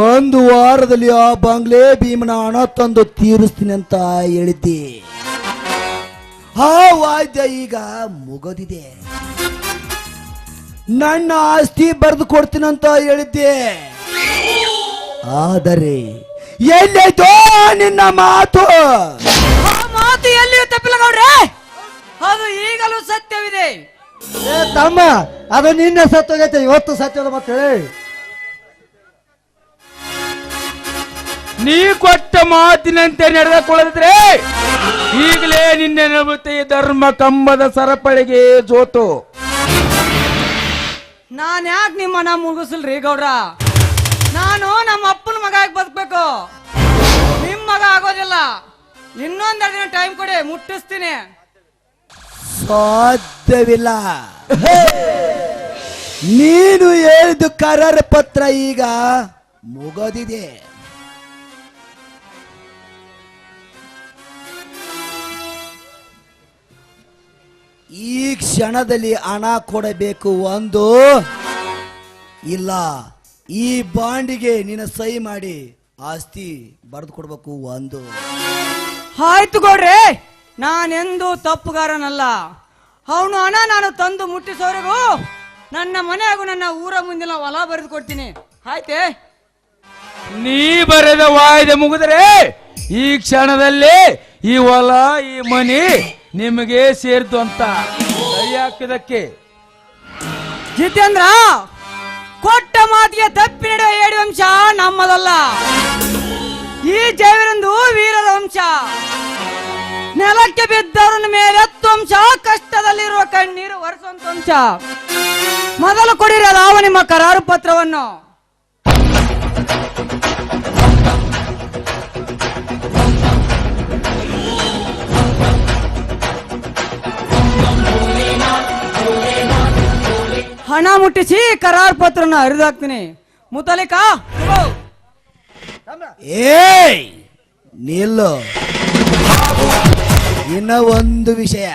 ಒಂದು ವಾರದಲ್ಲಿ ಆ ಬಾಂಗ್ಲೆ ಭೀಮನ ಹಣ ತಂದು ತೀರಿಸ್ತೀನಿ ಅಂತ ಹೇಳಿದ್ದೆ. ಆ ವಾದ್ಯ ಈಗ ಮುಗಿದಿದೆ. ನನ್ನ ಆಸ್ತಿ ಬರೆದು ಕೊಡ್ತೀನಂತ ಹೇಳಿದ್ದೆ. ಆದರೆ ಎಲ್ಲೈತೋ ನಿನ್ನ ಮಾತು? ಮಾತು ಎಲ್ಲಿಯೂ ತಪ್ಪಿಲ್ಲ ಗೌಡ್ರೆ, ಅದು ಈಗಲೂ ಸತ್ಯವಿದೆ. ಏ ತಮ್ಮ, ಅದು ನಿನ್ನೆ ಸತ್ತೋಗೈತೆ, ಇವತ್ತು ಸತ್ಯದ ಮತ್ತೆ. ನೀ ಕೊಟ್ಟ ಮಾತಿನಂತೆ ನಡೆದುಕೊಳ್ಳದಿದ್ರೆ ಈಗಲೇ ನಿನ್ನೆ ನಡುತ್ತೆ ಧರ್ಮ ಕಂಬದ ಸರಪಳಿಗೆ ಜೋತು. ನಾನ್ ಯಾಕೆ ನಿಮ್ಮನ್ನ ಮುಗಿಸಲ್ರಿ ಗೌಡ್ರ? ನಾನು ನಮ್ಮ ಅಪ್ಪನ ಮಗ ಆಗಿ ಬದುಕಬೇಕು, ನಿಮ್ ಮಗ ಆಗೋದಿಲ್ಲ. ಇನ್ನೊಂದೆರಡು ದಿನ ಟೈಮ್ ಕೊಡಿ, ಮುಟ್ಟಿಸ್ತೀನಿ. ಸಾಧ್ಯವಿಲ್ಲ. ನೀನು ಹೇಳಿದ ಕರಾರ ಪತ್ರ ಈಗ ಮುಗಿದಿದೆ. ಈ ಕ್ಷಣದಲ್ಲಿ ಹಣ ಕೊಡಬೇಕು ಒಂದು, ಇಲ್ಲ ಈ ಬಾಂಡಿಗೆ ನೀನು ಸಹಿ ಮಾಡಿ ಆಸ್ತಿ ಬರೆದು ಕೊಡ್ಬೇಕು ಒಂದು. ಆಯ್ತು ಗೌಡ್ರೆ, ನಾನೆಂದೂ ತಪ್ಪುಗಾರನಲ್ಲ. ಅವನು ಹಣ ನಾನು ತಂದು ಮುಟ್ಟಿಸೋರಿಗೂ ನನ್ನ ಮನೆ ಹಾಗೂ ನನ್ನ ಊರ ಮುಂದಿನ ಹೊಲ ಬರೆದು ಕೊಡ್ತೀನಿ. ಆಯ್ತೆ? ನೀ ಬರೆದ ವಾಯ್ದೆ ಮುಗಿದರೆ ಈ ಕ್ಷಣದಲ್ಲಿ ಈ ಹೊಲ ಈ ಮನಿ ನಿಮಗೆ ಸೇರ್ತು ಅಂತ ಸಹಿ ಹಾಕಿದಕ್ಕೆ ಜಿತೇಂದ್ರ, ಕೊಟ್ಟ ಮಾತಿಗೆ ತಪ್ಪಿ ನಡೆಯುವ ಏಡಿ ವಂಶ ನಮ್ಮದಲ್ಲ. ಈ ಜೈವರಂದು ವೀರರ ವಂಶ. ನೆಲಕ್ಕೆ ಬಿದ್ದವರನ್ನ ಮೇಲೆತ್ತು ವಂಶ, ಕಷ್ಟದಲ್ಲಿರುವ ಕಣ್ಣೀರು ಒರೆಸುವಂತ ವಂಶ. ಮೊದಲು ಕೊಡಿರಿ ನಾವು ನಿಮ್ಮ ಕರಾರು ಪತ್ರವನ್ನು. ಹಣ ಮುಟ್ಟಿಸಿ ಕರಾರ್ ಪತ್ರನ ಹರಿದಾಕ್ತೀನಿ. ಮುತಲಿಕಾ ಏಯ್ ನಿಲ್ಲು. ಇನ್ನ ಒಂದು ವಿಷಯ,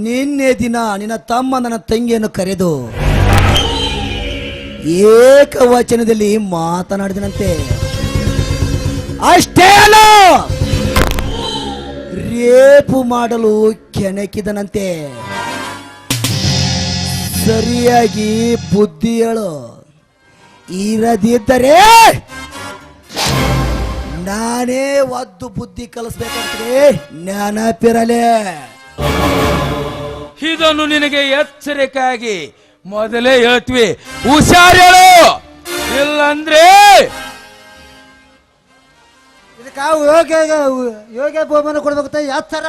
ನಿನ್ನೆ ದಿನ ನಿನ್ನ ತಮ್ಮ ನನ್ನ ತಂಗಿಯನ್ನು ಕರೆದು ಏಕವಚನದಲ್ಲಿ ಮಾತನಾಡಿದನಂತೆ. ಅಷ್ಟೇ ಅಲ್ಲ, ರೇಪು ಮಾಡಲು ಕೆಣಕಿದನಂತೆ. ಸರಿಯಾಗಿ ಬುದ್ಧಿ ಹೇಳು. ಇರದಿದ್ದರೆ ನಾನೇ ಒದ್ದು ಬುದ್ಧಿ ಕಲಿಸ್ಬೇಕಾಗ್ತದೆ, ನೆನಪಿರಲೇ. ಇದನ್ನು ನಿನಗೆ ಎಚ್ಚರಿಕೆಯಾಗಿ ಮೊದಲೇ ಹೇಳ್ತೀವಿ, ಹುಷಾರ್ ಹೇಳು. ಇಲ್ಲಂದ್ರೆ ಇದಕ್ಕೆ ಯೋಗ್ಯ ಬಹುಮಾನ ಕೊಡ್ಬೇಕಂತ ಯಾತ್ತರ.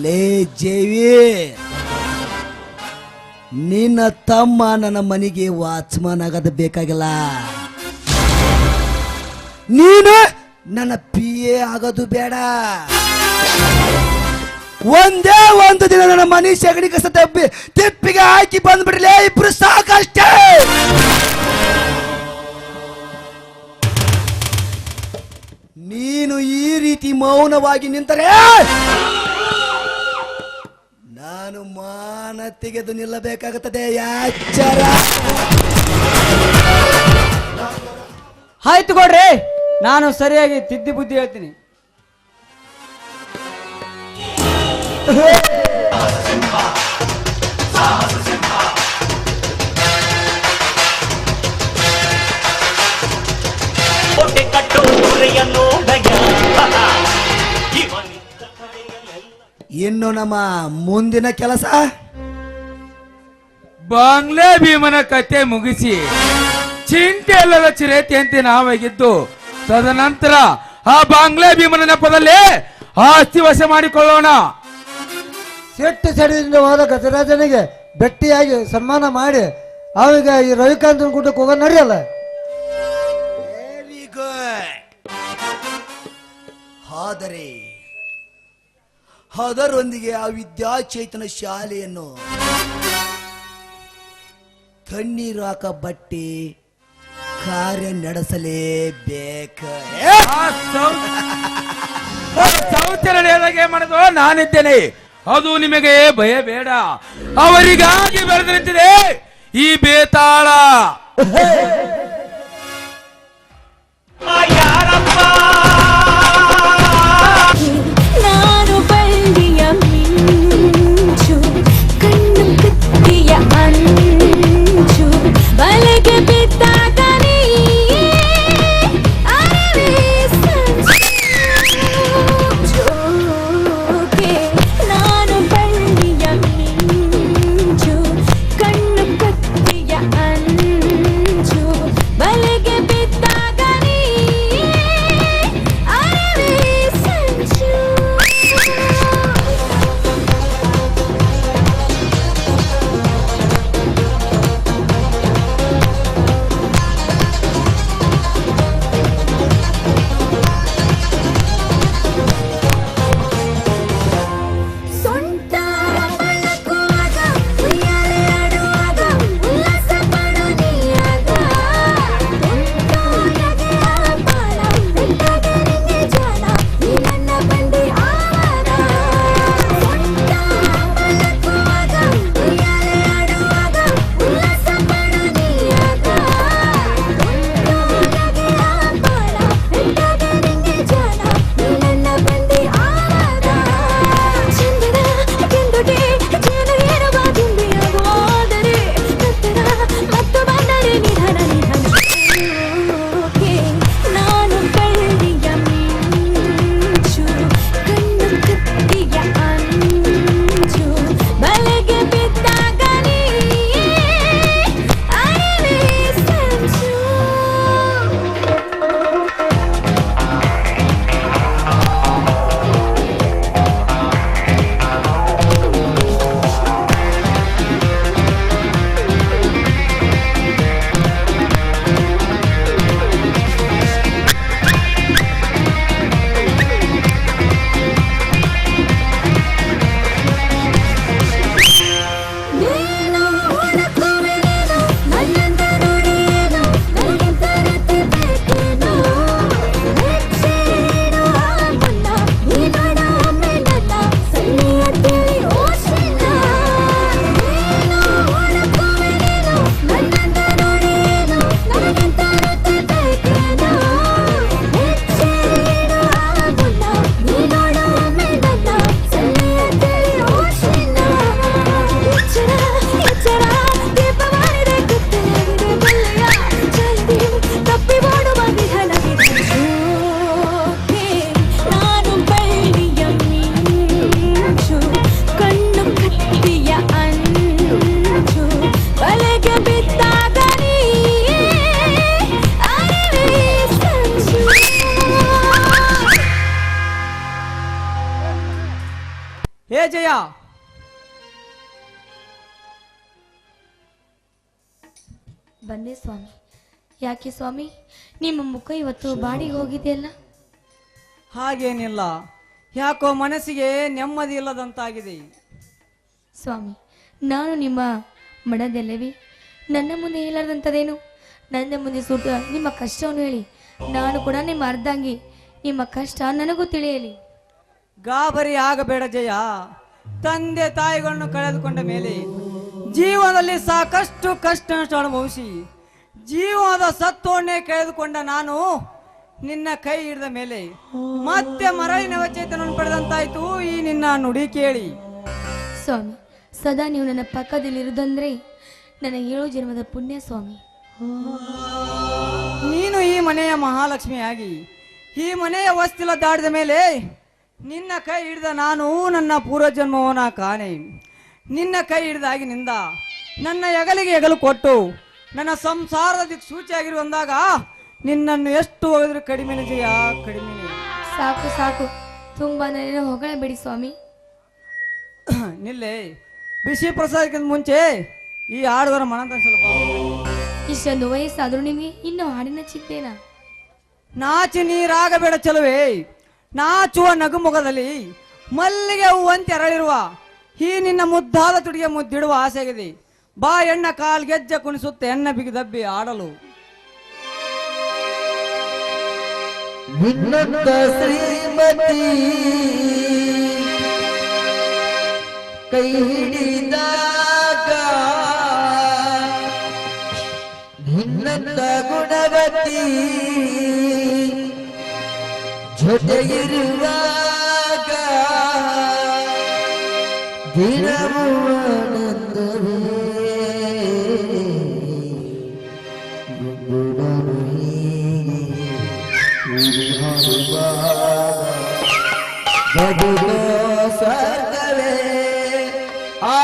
ಲೇ ಜೇವಿ, ನಿನ್ನ ತಮ್ಮ ನನ್ನ ಮನೆಗೆ ವಾಚ್ಮನ್ ಆಗೋದು ಬೇಕಾಗಿಲ್ಲ. ನೀನು ನನ್ನ PA ಆಗೋದು ಬೇಡ. ಒಂದೇ ಒಂದು ದಿನ ನನ್ನ ಮನೆ ಸಗಣಿ ಕಸ ತಿಪ್ಪಿಗೆ ಹಾಕಿ ಬಂದ್ಬಿಡ್ಲೇ, ಇಬ್ರು ಸಾಕಷ್ಟೇ. ನೀನು ಈ ರೀತಿ ಮೌನವಾಗಿ ನಿಂತರೆ ನಾನು ಮಾನ ತೆಗೆದು ನಿಲ್ಲಬೇಕಾಗುತ್ತದೆ. ಯಾಚರ. ಆಯ್ತು ಕೊಡ್ರಿ, ನಾನು ಸರಿಯಾಗಿ ತಿದ್ದಿ ಬುದ್ಧಿ ಹೇಳ್ತೀನಿ. ಕೋಟೆ ಕಟ್ಟು ದೊರೆಯನ್ನು ಇನ್ನು ನಮ್ಮ ಮುಂದಿನ ಕೆಲಸ, ಬಾಂಗ್ಲಾ ಭೀಮನ ಕತೆ ಮುಗಿಸಿ ಚಿಂತೆ ಅಲ್ಲದ ಚಿರತೆಯಂತೆ ನಾವಾಗಿದ್ದು, ತದನಂತರ ಆ ಬಾಂಗ್ಲಾ ಭೀಮನ ನೆಪದಲ್ಲಿ ಆಸ್ತಿ ವಶ ಮಾಡಿಕೊಳ್ಳೋಣ. ಸೆಟ್ಟು ಸೆಡಿದಿಂದ ಹೋದ ಗಜರಾಜನಿಗೆ ಭೇಟಿಯಾಗಿ ಸನ್ಮಾನ ಮಾಡಿ ಅವಾಗ ಈ ರವಿಕಾಂತನ ಕೂಟಕ್ಕೆ ಹೋಗೋಣ ನಡೆಯಲ್ಲ. Very good. ಆದರೆ ಅದರೊಂದಿಗೆ ಆ ವಿದ್ಯಾಚೇತನ ಶಾಲೆಯನ್ನು ಕಣ್ಣೀರು ಹಾಕ ಬಟ್ಟಿ ಕಾರ್ಯ ನಡೆಸಲೇಬೇಕು. ಶೌಚಾಲಯದಾಗೆ ಮಾಡೋದು ನಾನಿದ್ದೇನೆ, ಅದು ನಿಮಗೆ ಭಯ ಬೇಡ. ಅವರಿಗಾಗಿ ಬೆಳೆದು ನಿಂತಿದೆ ಈ ಬೇತಾಳ. ಯಾರಪ್ಪ ನಾನು ಬಳ್ಳಿಯ ಮಿಂಚು, ಕಣ್ಣು ಕತ್ತಿಯ ಅಂಚು, ಬಲೆಗೆ ಬಿದ್ದಾಗ ನೀ ಅರಿವೆ ಸಂಚೋಕೆ. ನಾನು ಬಳ್ಳಿಯ ಮಿಂಚು, ಕಣ್ಣು ಕತ್ತಿಯ ಅಂಚು, ಬಲೆಗೆ ಬಿದ್ದಾಗ ನೀ ಹೇ ಜಯ, ಬಂದೆ ಸ್ವಾಮಿ. ಯಾಕೆ ಸ್ವಾಮಿ, ನಿಮ್ಮ ಮುಖ ಇವತ್ತು ಬಾಡಿಗೆ ಹೋಗಿದೆಯಲ್ಲ? ಹಾಗೇನಿಲ್ಲ, ಯಾಕೋ ಮನಸ್ಸಿಗೆ ನೆಮ್ಮದಿ ಇಲ್ಲದಂತಾಗಿದೆ. ಸ್ವಾಮಿ, ನಾನು ನಿಮ್ಮ ಮನದೆಲ್ಲವೇ. ನನ್ನ ಮುಂದೆ ಹೇಳದಂಥದ್ದೇನು? ನನ್ನ ಮುಂದೆ ಸುಟ್ಟು ನಿಮ್ಮ ಕಷ್ಟವನ್ನು ಹೇಳಿ, ನಾನು ಕೂಡ ನಿಮ್ಮ ಅರ್ಧಾಂಗಿ. ನಿಮ್ಮ ಕಷ್ಟ ನನಗೂ ತಿಳಿಯಲಿ. ಗಾಬರಿ ಆಗಬೇಡ ಜಯ. ತಂದೆ ತಾಯಿಗಳನ್ನು ಕಳೆದುಕೊಂಡ ಮೇಲೆ ಜೀವನದಲ್ಲಿ ಸಾಕಷ್ಟು ಕಷ್ಟ ಅನುಭವಿಸಿ ಜೀವನದ ಸತ್ವವನ್ನೇ ಕಳೆದುಕೊಂಡ ನಾನು ನಿನ್ನ ಕೈ ಹಿಡಿದ ಮೇಲೆ ಮತ್ತೆ ಮರಳಿನ ಚೇತನವನ್ನು ಪಡೆದಂತಾಯ್ತು ಈ ನಿನ್ನ ನುಡಿ ಕೇಳಿ. ಸ್ವಾಮಿ, ಸದಾ ನೀವು ನನ್ನ ಪಕ್ಕದಲ್ಲಿರುವುದಂದ್ರೆ ನನ್ನ 7 ಜನ್ಮದ ಪುಣ್ಯ ಸ್ವಾಮಿ. ನೀನು ಈ ಮನೆಯ ಮಹಾಲಕ್ಷ್ಮಿಯಾಗಿ ಈ ಮನೆಯ ವಸ್ತಿಲ ದಾಟಿದ ಮೇಲೆ ನಿನ್ನ ಕೈ ಹಿಡಿದ ನಾನು ನನ್ನ ಪೂರ್ವಜನ್ಮವನ ಕಾಣೆ. ನಿನ್ನ ಕೈ ಹಿಡಿದಾಗಿನಿಂದ ನನ್ನ ಹೆಗಲಿಗೆ ಹೆಗಲು ಕೊಟ್ಟು ನನ್ನ ಸಂಸಾರದ ದಿಕ್ಸೂಚಿಯಾಗಿರುವಂದಾಗ ನಿನ್ನನ್ನು ಎಷ್ಟು ಹೋಗಿದ್ರು ಕಡಿಮೆ ಜಯ, ಕಡಿಮೆ. ಸಾಕು ಸಾಕು, ತುಂಬಾ ನನ್ನ ಹೊಗಳಬೇಡಿ ಸ್ವಾಮಿ. ನಿಲ್ಲೆ, ಬಿಸಿ ಪ್ರಸಾದಕ್ಕಿಂತ ಮುಂಚೆ ಈ ಹಾಡುವರ ಮನದ ಸ್ವಲ್ಪ. ಇಷ್ಟೊಂದು ವಯಸ್ಸಾದ್ರೂ ನಿಮಗೆ ಇನ್ನೂ ಹಾಡಿನ ಚಿಂತೆನಾ? ನಾಚಿ ನೀರಾಗಬೇಡ ಚಲುವೆ. ನಾಚುವ ನಗುಮುಖದಲ್ಲಿ ಮಲ್ಲಿಗೆ ಹೂವಂತೆ ಅರಳಿರುವ ಈ ನಿನ್ನ ಮುದ್ದಾದ ತುಡಿಗೆ ಮುದ್ದಿಡುವ ಆಸೆಗಿದೆ. ಬಾ ಎಣ್ಣ ಕಾಲ್ ಗೆಜ್ಜೆ ಕುಣಿಸುತ್ತೆ ಎಣ್ಣ ಬಿಗಿದಬ್ಬಿ ಆಡಲು. ನಿನ್ನಂತ ಶ್ರೀಮತಿ ಕೈ ಹಿಡಿದಾಗ ನಿನ್ನಂತ ಗುಣವತಿ ಜೊತೆಗಿರುವಾಗ ದಿನವೂ ಆನಂದವೇ. ಬದುಕೋ ಸ್ವರ್ಗವೇ ಆ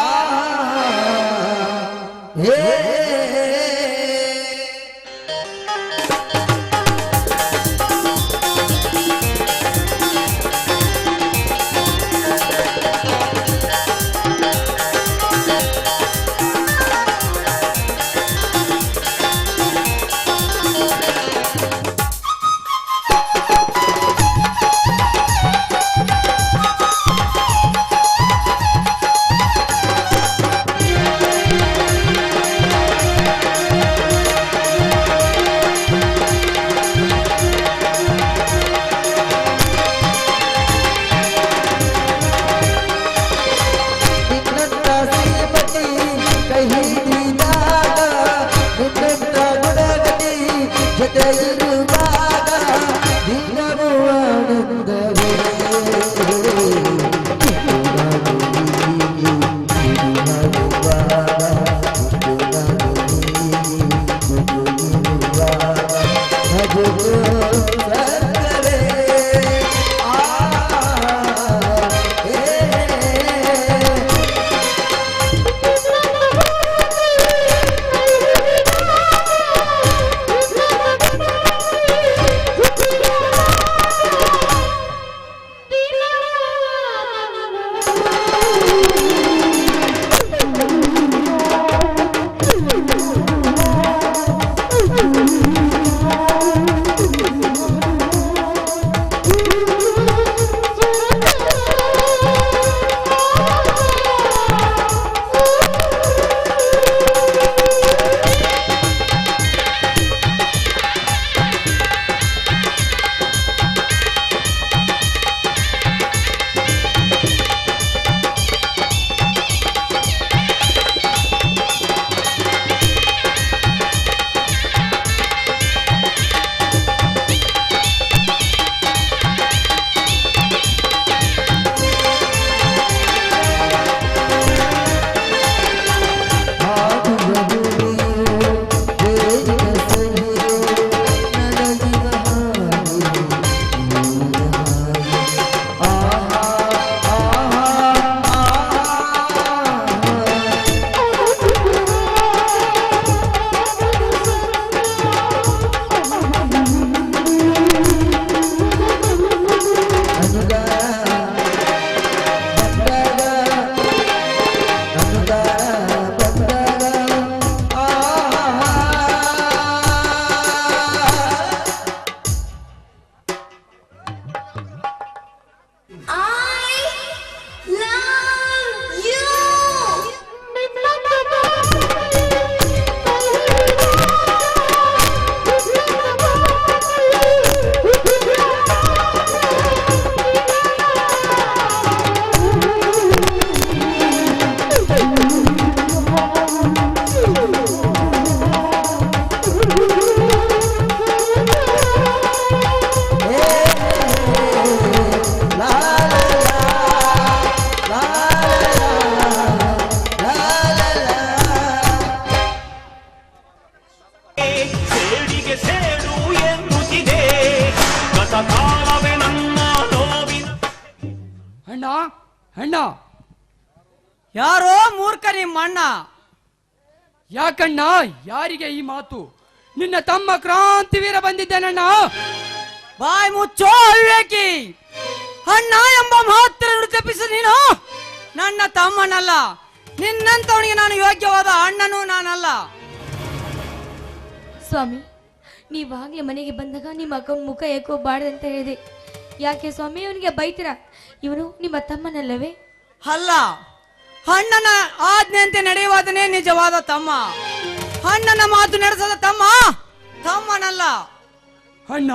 ಅಣ್ಣ ಅಣ್ಣ ಯಾರೋ ಮೂರ್ಖ ನಿಮ್ಮ ಅಣ್ಣ. ಯಾಕಣ್ಣ, ಯಾರಿಗೆ ಈ ಮಾತು? ನಿನ್ನ ತಮ್ಮ ಕ್ರಾಂತಿವೀರ ಬಂದಿದ್ದೇನಣ್ಣ. ಬಾಯ್ ಮುಚ್ಚೋ ಅವಿವೇಕಿ. ಅಣ್ಣ ಎಂಬ ಮಾತ್ರ ತಪ್ಪಿಸು. ನೀನು ನನ್ನ ತಮ್ಮನಲ್ಲ. ನಿನ್ನಂತವನಿಗೆ ನಾನು ಯೋಗ್ಯವಾದ ಅಣ್ಣನೂ ನಾನಲ್ಲ. ಸ್ವಾಮಿ, ನೀವಾಗ್ಲೇ ಮನೆಗೆ ಬಂದಾಗ ನಿಮ್ಮ ಅಕ್ಕ ಮುಖ ಯಾಕೋ ಬಾಡ್ದಂತ ಹೇಳಿದೆ. ಯಾಕೆ ಸ್ವಾಮಿ ಅವನಿಗೆ ಬೈತೀರ? ಇವನು ನಿಮ್ಮ ತಮ್ಮನಲ್ಲವೇ? ಅಲ್ಲ, ಅಣ್ಣನ ಆಜ್ಞೆಯಂತೆ ನಡೆಯುವಾದನೇ ನಿಜವಾದ ತಮ್ಮ. ಅಣ್ಣನ ಮಾತು ನಡೆಸದ ತಮ್ಮ ತಮ್ಮನಲ್ಲ. ಅಣ್ಣ,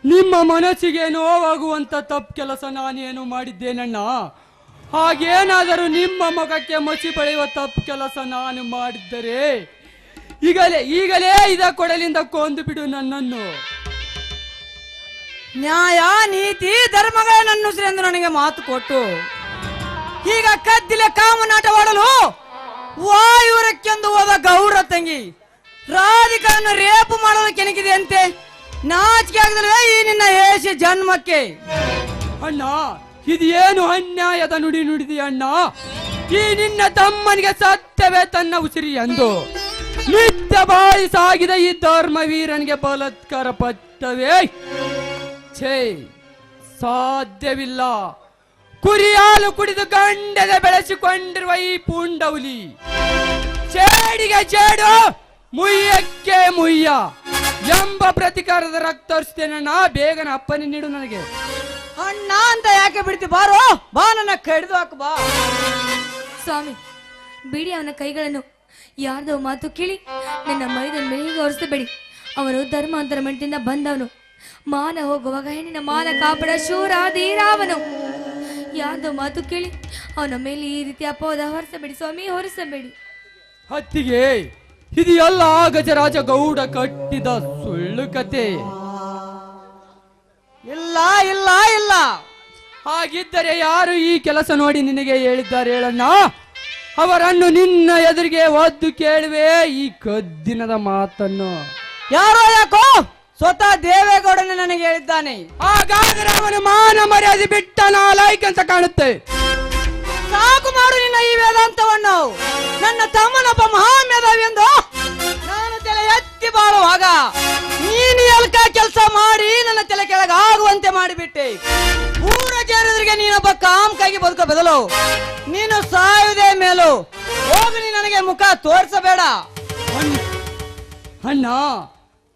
ನಿಮ್ಮ ಮನಸ್ಸಿಗೆ ನೋವಾಗುವಂತ ತಪ್ಪು ಕೆಲಸ ನಾನೇನು ಮಾಡಿದ್ದೇನಣ್ಣ. ಹಾಗೇನಾದರೂ ನಿಮ್ಮ ಮುಖಕ್ಕೆ ಮಸಿ ಬಳಿಯುವ ತಪ್ಪು ಕೆಲಸ ನಾನು ಮಾಡಿದ್ದರೆ ಈಗಲೇ ಇದ ಕೊಡಲಿಂದ ಕೊಂದು ಬಿಡು ನನ್ನನ್ನು. ನ್ಯಾಯ ನೀತಿ ಧರ್ಮಗಳನ್ನನ್ನು ಎಂದು ನನಗೆ ಮಾತು ಕೊಟ್ಟು ಈಗ ಕದ್ದಿಲೆ ಕಾಮನಾಟವಾಡಲು ವಾಯುರಕ್ಕೆಂದು ಹೋದ ಗೌರ ತಂಗಿ ರಾಧಿಕರನ್ನು ರೇಪು ಮಾಡಲು ಕೆಣಕಿದೆ ಅಂತೆ. ನಾಚಿಕೆ ಆಗದಲ್ವೇ ಈ ನಿನ್ನ ಏಷಿ ಜನ್ಮಕ್ಕೆ? ಅಣ್ಣ, ಇದೇನು ಅನ್ಯಾಯದ ನುಡಿ ನುಡಿದಿ ಅಣ್ಣ. ಈ ನಿನ್ನ ತಮ್ಮನಿಗೆ ಸತ್ಯವೇ ತನ್ನ ಉಸಿರಿ ಎಂದು ನಿತ್ಯ ಬಾಯಿ ಸಾಗಿದ ಈ ಧರ್ಮ ವೀರನಿಗೆ ಬಲಾತ್ಕಾರ ಪಟ್ಟವೇ? ಛೇ, ಸಾಧ್ಯವಿಲ್ಲ. ಕುರಿಯಾಲು ಕುಡಿದು ಗಂಡದ ಬೆಳೆಸಿಕೊಂಡಿರುವ ಈ ಪುಂಡೌಲಿ ಚೇಡಿಗೆ ಚೇಡು, ಮುಯ್ಯಕ್ಕೆ ಮುಯ್ಯ ಎಂಬ ಪ್ರತಿಕಾರದ ರಕ್ತ ತೋರಿಸ್ತೇನಣ್ಣ. ಬೇಗನ ಅಪ್ಪನೇ ನೀಡು ನನಗೆ. ಅಣ್ಣ ಅಂತ ಯಾಕೆ ಬಿಡ್ತಿ? ಬಾರೋ ಬಾ, ನನ್ನ ಕಡಿದು ಹಾಕು ಬಾ. ಸ್ವಾಮಿ, ಬಿಡಿ ಅವನ ಕೈಗಳನ್ನು. ಯಾರ್ದೋ ಮಾತು ಕೇಳಿ ನನ್ನ ಮೈದನ ಮೇಲಿಗೆ ಒರೆಸಬೇಡಿ. ಅವನು ಧರ್ಮಾಂತರ ಮಠದಿಂದ ಬಂದವನು. ಮಾನ ಹೋಗುವಾಗ ಹೆಣ್ಣಿನ ಮಾನ ಕಾಪಾಡ ಶೂರ ಧೀರಾವನು. ಯಾರ್ದೋ ಮಾತು ಕೇಳಿ ಅವನ ಮೇಲೆ ಈ ರೀತಿ ಅಪವಾದ ಹೊರಿಸಬೇಡಿ ಸ್ವಾಮಿ, ಹೊರಿಸಬೇಡಿ. ಹತ್ತಿಗೆ ಇದು ಎಲ್ಲ ಗಜರಾಜ ಗೌಡ ಕಟ್ಟಿದ ಸುಳ್ಳು ಕತೆ. ಇಲ್ಲ ಇಲ್ಲ ಇಲ್ಲ. ಹಾಗಿದ್ದರೆ ಯಾರು ಈ ಕೆಲಸ ನೋಡಿ ನಿನಗೆ ಹೇಳಿದ್ದಾರೆ ಹೇಳಣ್ಣ? ಅವರನ್ನು ನಿನ್ನ ಎದುರಿಗೆ ಒದ್ದು ಕೇಳುವೆ ಈ ಕದ್ದಿನದ ಮಾತನ್ನು. ಯಾರೋ ಯಾಕೋ ಸ್ವತಃ ದೇವೇಗೌಡನೇ ನನಗೆ ಹೇಳಿದ್ದಾನೆ. ಹಾಗಾದರೆ ಅವನು ಮಾನ ಮರ್ಯಾದೆ ಬಿಟ್ಟ ನಾಲಾಯ್ಕ ಅಂತ ಕಾಣುತ್ತೆ. ಸಾಕು ಮಾಡು ನಿನ್ನ ಈ ವೇದಾಂತವನ್ನು. ನನ್ನ ತಮ್ಮನೊಬ್ಬ ಮಹಾಮೇಧಾವಿ ಎಂದು ನಾನು ತಲೆ ಎತ್ತಿ ಬಾಳುವಾಗ ನೀನು ಎಲ್ಕ ಕೆಲಸ ಮಾಡಿ ನನ್ನ ತಲೆ ಕೆಳಗಾಗುವಂತೆ ಮಾಡಿಬಿಟ್ಟೆ. ಊರ ಜನರಿಗೆ ನೀನೊಬ್ಬ ಕಾಮಕಾಗಿ ಬದುಕೋ ಬದಲು ನೀನು ಸಾಯುವುದೇ ಮೇಲು. ಹೋಗಿ ನನಗೆ ಮುಖ ತೋರಿಸಬೇಡ. ಅಣ್ಣ,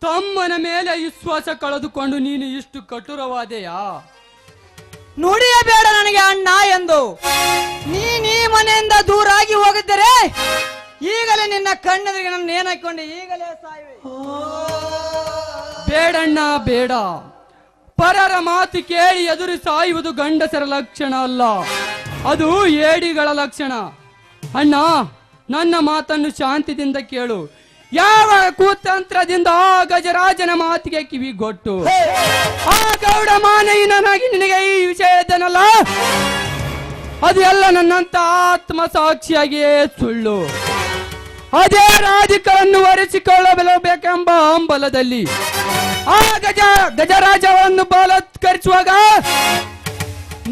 ತಮ್ಮನ ಮೇಲೆ ವಿಶ್ವಾಸ ಕಳೆದುಕೊಂಡು ನೀನು ಇಷ್ಟು ಕಠೋರವಾದೆಯಾ? ನುಡಿಯಬೇಡ ನನಗೆ ಅಣ್ಣ ಎಂದು. ನೀ ಮನೆಯಿಂದ ದೂರಾಗಿ ಹೋಗಿದ್ದರೆ ಈಗಲೇ ನಿನ್ನ ಕಣ್ಣೆದುರಿಗೆ ನನ್ನ ನೇನಾಕೊಂಡು ಈಗಲೇ ಸಾಯುವೆ. ಬೇಡಣ್ಣ ಬೇಡ. ಪರರ ಮಾತು ಕೇಳಿ ಎದುರು ಸಾಯುವುದು ಗಂಡಸರ ಲಕ್ಷಣ ಅಲ್ಲ, ಅದು ಏಡಿಗಳ ಲಕ್ಷಣ. ಅಣ್ಣ, ನನ್ನ ಮಾತನ್ನು ಶಾಂತಿದಿಂದ ಕೇಳು. ಯಾವ ಕುತಂತ್ರದಿಂದ ಆ ಗಜರಾಜನ ಮಾತಿಗೆ ಕಿವಿಗೊಟ್ಟು ಆ ಗೌಡ ಮಾನವೀಯನಾಗಿ ನಿನಗೆ ಈ ವಿಷಯದನಲ್ಲ, ಅದು ಎಲ್ಲ ನನ್ನಂತ ಆತ್ಮ ಸಾಕ್ಷಿಯಾಗಿಯೇ ಸುಳ್ಳು. ಅದೇ ರಾಧಿಕರನ್ನು ಒರೆಸಿಕೊಳ್ಳಬೇಕೆಂಬ ಹಂಬಲದಲ್ಲಿ ಆ ಗಜರಾಜವನ್ನು ಬಲಾತ್ಕರಿಸುವಾಗ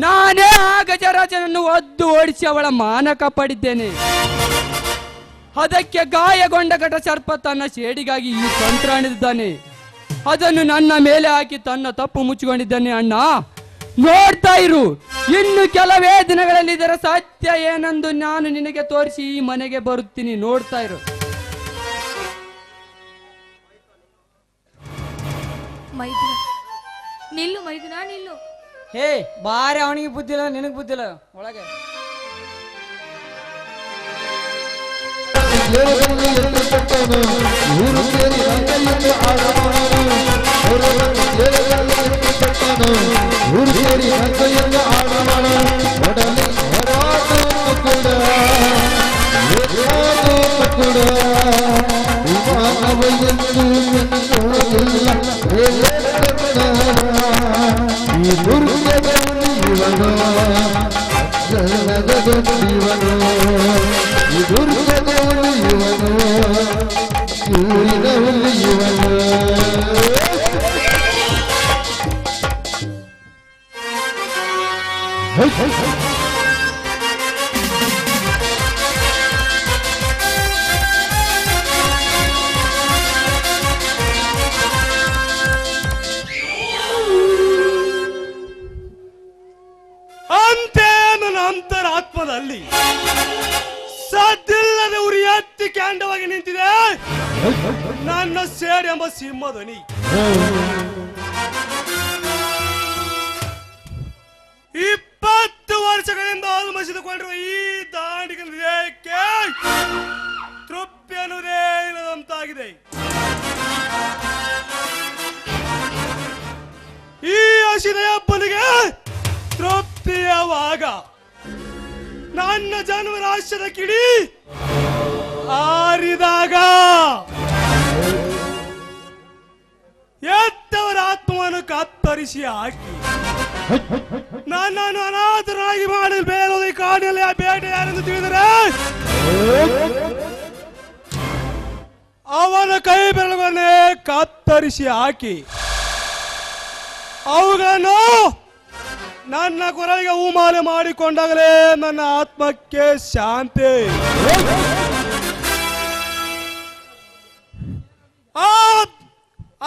ನಾನೇ ಆ ಗಜರಾಜನನ್ನು ಒದ್ದು ಓಡಿಸಿ ಅವಳ ಮಾನ ಕಾಪಾಡಿದ್ದೇನೆ. ಅದಕ್ಕೆ ಗಾಯಗೊಂಡ ಘಟ ಸರ್ಪ ತನ್ನ ಶೇಡಿಗಾಗಿ ಈ ತಂತ್ರ ಹಿಡಿದಿದ್ದಾನೆ. ಅದನ್ನು ನನ್ನ ಮೇಲೆ ಹಾಕಿ ತನ್ನ ತಪ್ಪು ಮುಚ್ಚಿಕೊಂಡಿದ್ದಾನೆ. ಅಣ್ಣ, ನೋಡ್ತಾ ಇರು. ಇನ್ನು ಕೆಲವೇ ದಿನಗಳಲ್ಲಿ ಇದರ ಸತ್ಯ ಏನೆಂದು ನಾನು ನಿನಗೆ ತೋರಿಸಿ ಈ ಮನೆಗೆ ಬರುತ್ತೀನಿ. ನೋಡ್ತಾ ಇರು. ಮೈದುನ ನಿಲ್ಲು, ಮೈದುನ ನಿಲ್ಲು. ಹೇ ಬಾರಿ, ಅವನಿಗೆ ಬುದ್ಧಿಲ್ಲ, ನಿನಗೆ ಬುದ್ಧಿಲ್ಲ. ಒಳಗೆ ಅಂತೆ ನನ್ನ ಅಂತರಾತ್ಮದಲ್ಲಿ ಸದ್ದಿಲ್ಲದೆ ಉರಿ ಎತ್ತಿ ಕ್ಯಾಂಡವಾಗಿ ನಿಂತಿದೆ ನನ್ನ ಸೇಡ್ ಎಂಬ ಸಿಂಹಧ್ವನಿ. 20 ವರ್ಷಗಳಿಂದ ಆಲ್ಮಸಿದುಕೊಂಡಿರುವ ಈ ದಾಂಡಿಗನ ಹೃದಯಕ್ಕೆ ತೃಪ್ತಿ ಅನ್ನುವುದೇ ಇಲ್ಲದಂತಾಗಿದೆ. ಈ ಹಸಿದೆಯ ಬಲಿಗೆ ತೃಪ್ತಿಯವಾಗ ನನ್ನ ಜನ್ಮರಾಶ್ಯದ ಕಿಡಿ ಆರಿದಾಗ ಎತ್ತವರ ಆತ್ಮವನ್ನು ಕತ್ತರಿಸಿ ಹಾಕಿ ನನ್ನನ್ನು ಅನಾಥರಾಗಿ ಮಾಡಿ ಬೇರೋದು ಈ ಕಾಡಿನಲ್ಲಿ ಆ ಬೇಟೆ ಯಾರೆಂದು ತಿಳಿದರೆ ಅವನ ಕೈ ಬೆರಳುಗಳನ್ನೇ ಕತ್ತರಿಸಿ ಹಾಕಿ ಅವುಗಳನ್ನು ನನ್ನ ಕೊರಳಿಗೆ ಹೂಮಾಲೆ ಮಾಡಿಕೊಂಡಾಗಲೇ ನನ್ನ ಆತ್ಮಕ್ಕೆ ಶಾಂತಿ.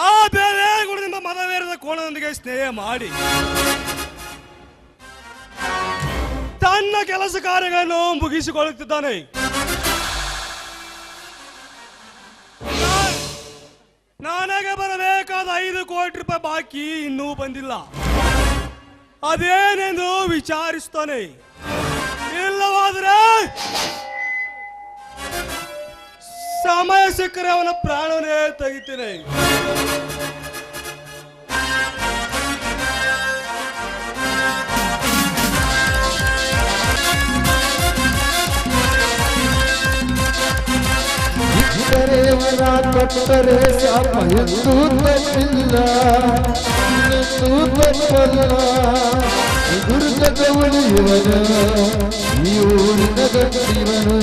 ಆ ಬೇರೆ ಗುಣದಿಂದ ಮದವೇರದ ಕೋಣದೊಂದಿಗೆ ಸ್ನೇಹ ಮಾಡಿ ತನ್ನ ಕೆಲಸ ಕಾರ್ಯಗಳನ್ನು ಮುಗಿಸಿಕೊಳ್ಳುತ್ತಿದ್ದಾನೆ. ನನಗೆ ಬರಬೇಕಾದ 5 ಕೋಟಿ ರೂಪಾಯಿ ಬಾಕಿ ಇನ್ನೂ ಬಂದಿಲ್ಲ. ಅದೇನೆಂದು ವಿಚಾರಿಸ್ತಾನೆ. ಇಲ್ಲವಾದರೆ ಸಮಯ ಸಿಕ್ಕರೆ ಅವನ ಪ್ರಾಣವನ್ನೇ ತೆಗಿತೇನೆ. ಕೊಟ್ಟರೆ ಶಾಪ ಎಂದು ತಪ್ಪಿಲ್ಲ, ಎಂದು ತಪ್ಪಲ್ಲ. ದುರ್ಗದ ಉಳಿಯುವನು ಈ ಊರಿನ ಗಟ್ಟಿವನು,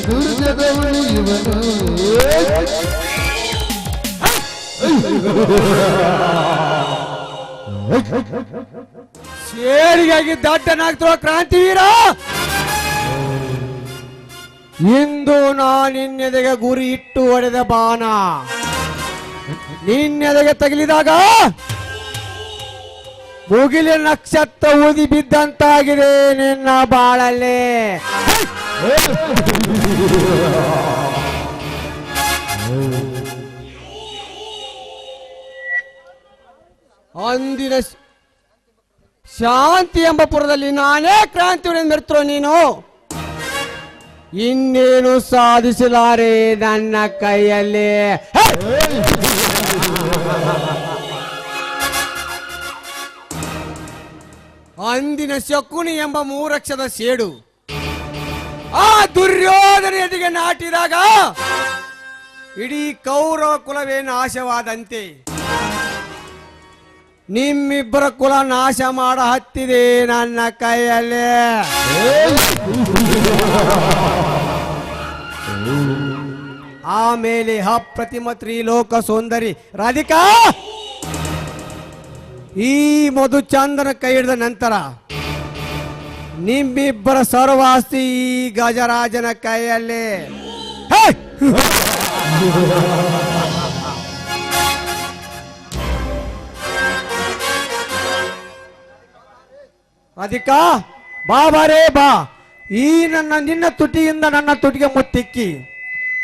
ದುರ್ಗದ ಉಳಿಯುವನು. ಸೇರಿಗಾಗಿ ದಡ್ಡನಾಗ್ತಿರೋ ಕ್ರಾಂತಿವೀರ, ಇಂದು ನಿನ್ನೆದೆಗೆ ಗುರಿ ಇಟ್ಟು ಹೊಡೆದ ಬಾಣ ನಿನ್ನೆದೆಗೆ ತಗಲಿದಾಗ ಮುಗಿಲಿನ ನಕ್ಷತ್ರ ಊದಿ ಬಿದ್ದಂತಾಗಿದೆ ನಿನ್ನ ಬಾಳಲ್ಲಿ. ಅಂದಿನ ಶಾಂತಿ ಎಂಬ ಪುರದಲ್ಲಿ ನಾನೇ ಕ್ರಾಂತಿ ಮೆರ್ತರೋ ನೀನು. ಇನ್ನೇನು ಸಾಧಿಸಲಾರೆ ನನ್ನ ಕೈಯಲ್ಲಿ. ಅಂದಿನ ಶಕುನಿ ಎಂಬ 3 ಅಕ್ಷರದ ಸೇಡು ಆ ದುರ್ಯೋಧನ ಎದೆಗೆ ನಾಟಿದಾಗ ಇಡೀ ಕೌರವ ಕುಲವೇ ನಾಶವಾದಂತೆ ನಿಮ್ಮಿಬ್ಬರ ಕುಲ ನಾಶ ಮಾಡ ಹತ್ತಿದೆ ನನ್ನ ಕೈಯಲ್ಲಿ. ಆಮೇಲೆ ಅಪ್ರತಿಮ ತ್ರಿಲೋಕ ಸುಂದರಿ ರಾಧಿಕಾ ಈ ಮಧುಚಂದನ ಕೈ ಹಿಡಿದ ನಂತರ ನಿಮ್ಮಿಬ್ಬರ ಸರ್ವಾಸ್ತಿ ಈ ಗಜರಾಜನ ಕೈಯಲ್ಲಿ. ರಾಧಿಕಾ ಬಾ ಬಾರೇ ಬಾ. ಈ ನಿನ್ನ ತುಟಿಯಿಂದ ನನ್ನ ತುಟಿಗೆ ಮುತ್ತಿಕ್ಕಿ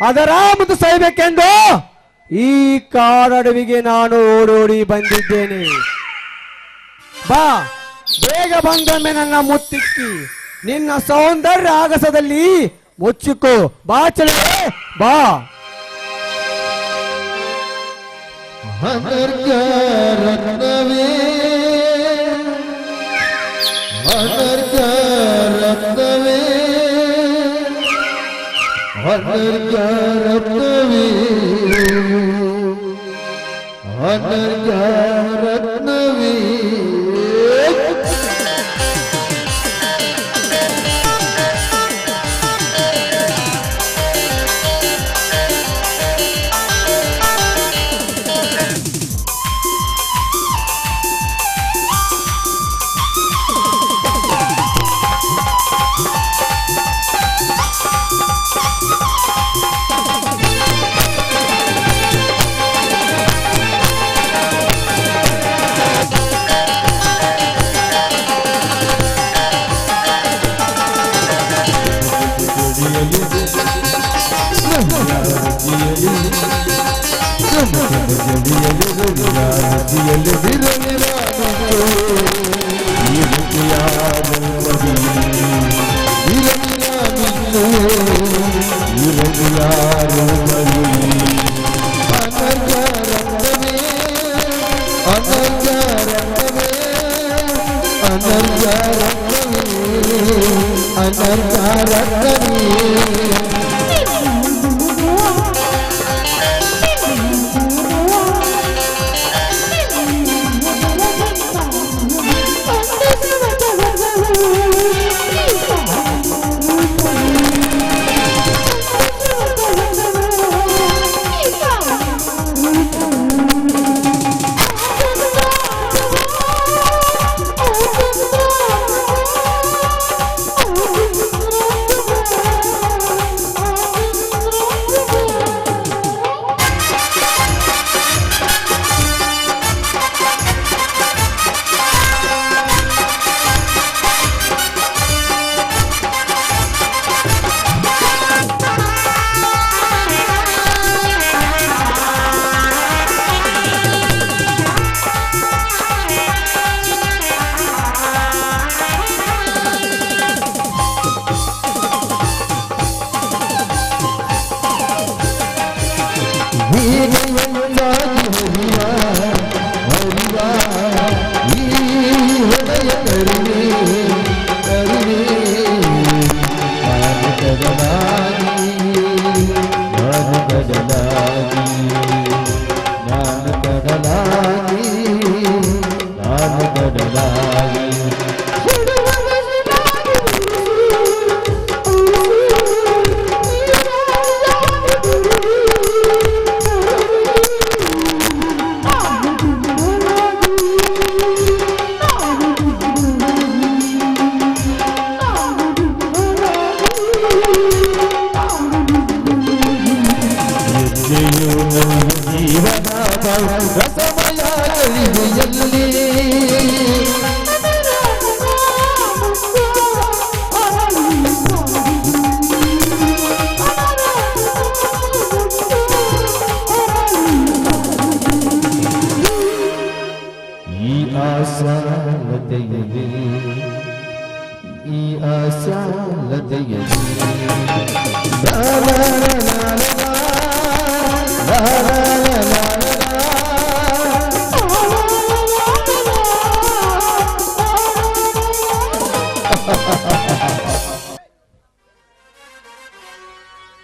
ಅದರ ಮುದ್ದು ಸಹಿಬೇಕೆಂದು ಈ ಕಾಡಡವಿಗೆ ನಾನು ಓಡೋಡಿ ಬಂದಿದ್ದೇನೆ. ಬಾ ಬೇಗ ಬಂದೊಮ್ಮೆ ನನ್ನ ಮುತ್ತಿಕ್ಕಿ ನಿನ್ನ ಸೌಂದರ್ಯ ಆಗಸದಲ್ಲಿ ಮುಚ್ಚಿಕೋ. ಬಾ ಚಲೇ ಬಾ. ರತ್ನವೇ ರತ್ನವೇ ರತ್ನವೇ ರತ್ನವೇ.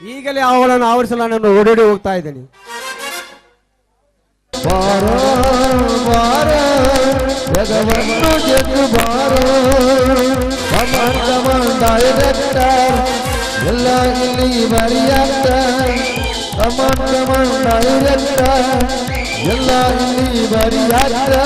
ಈಗಲೇ ಅವಳನ್ನು ಆವರಿಸಲು ನಾನು ಓಡೋಡಿ ಹೋಗ್ತಾ ಇದ್ದೇನೆ. ಬಾರೋ ಬಾರೋ ಜಗವನ್ನು ಗೆದ್ದು ಬಾರೋ ಡೈರೆಕ್ಟರ್ ಎಲ್ಲ ಇಲ್ಲಿ ಬರಿಯಾಗ್ತಾರೆ ಡೈರೆಕ್ಟರ್ ಎಲ್ಲ ಇಲ್ಲಿ ಬರಿಯಾಗ್ತಾರೆ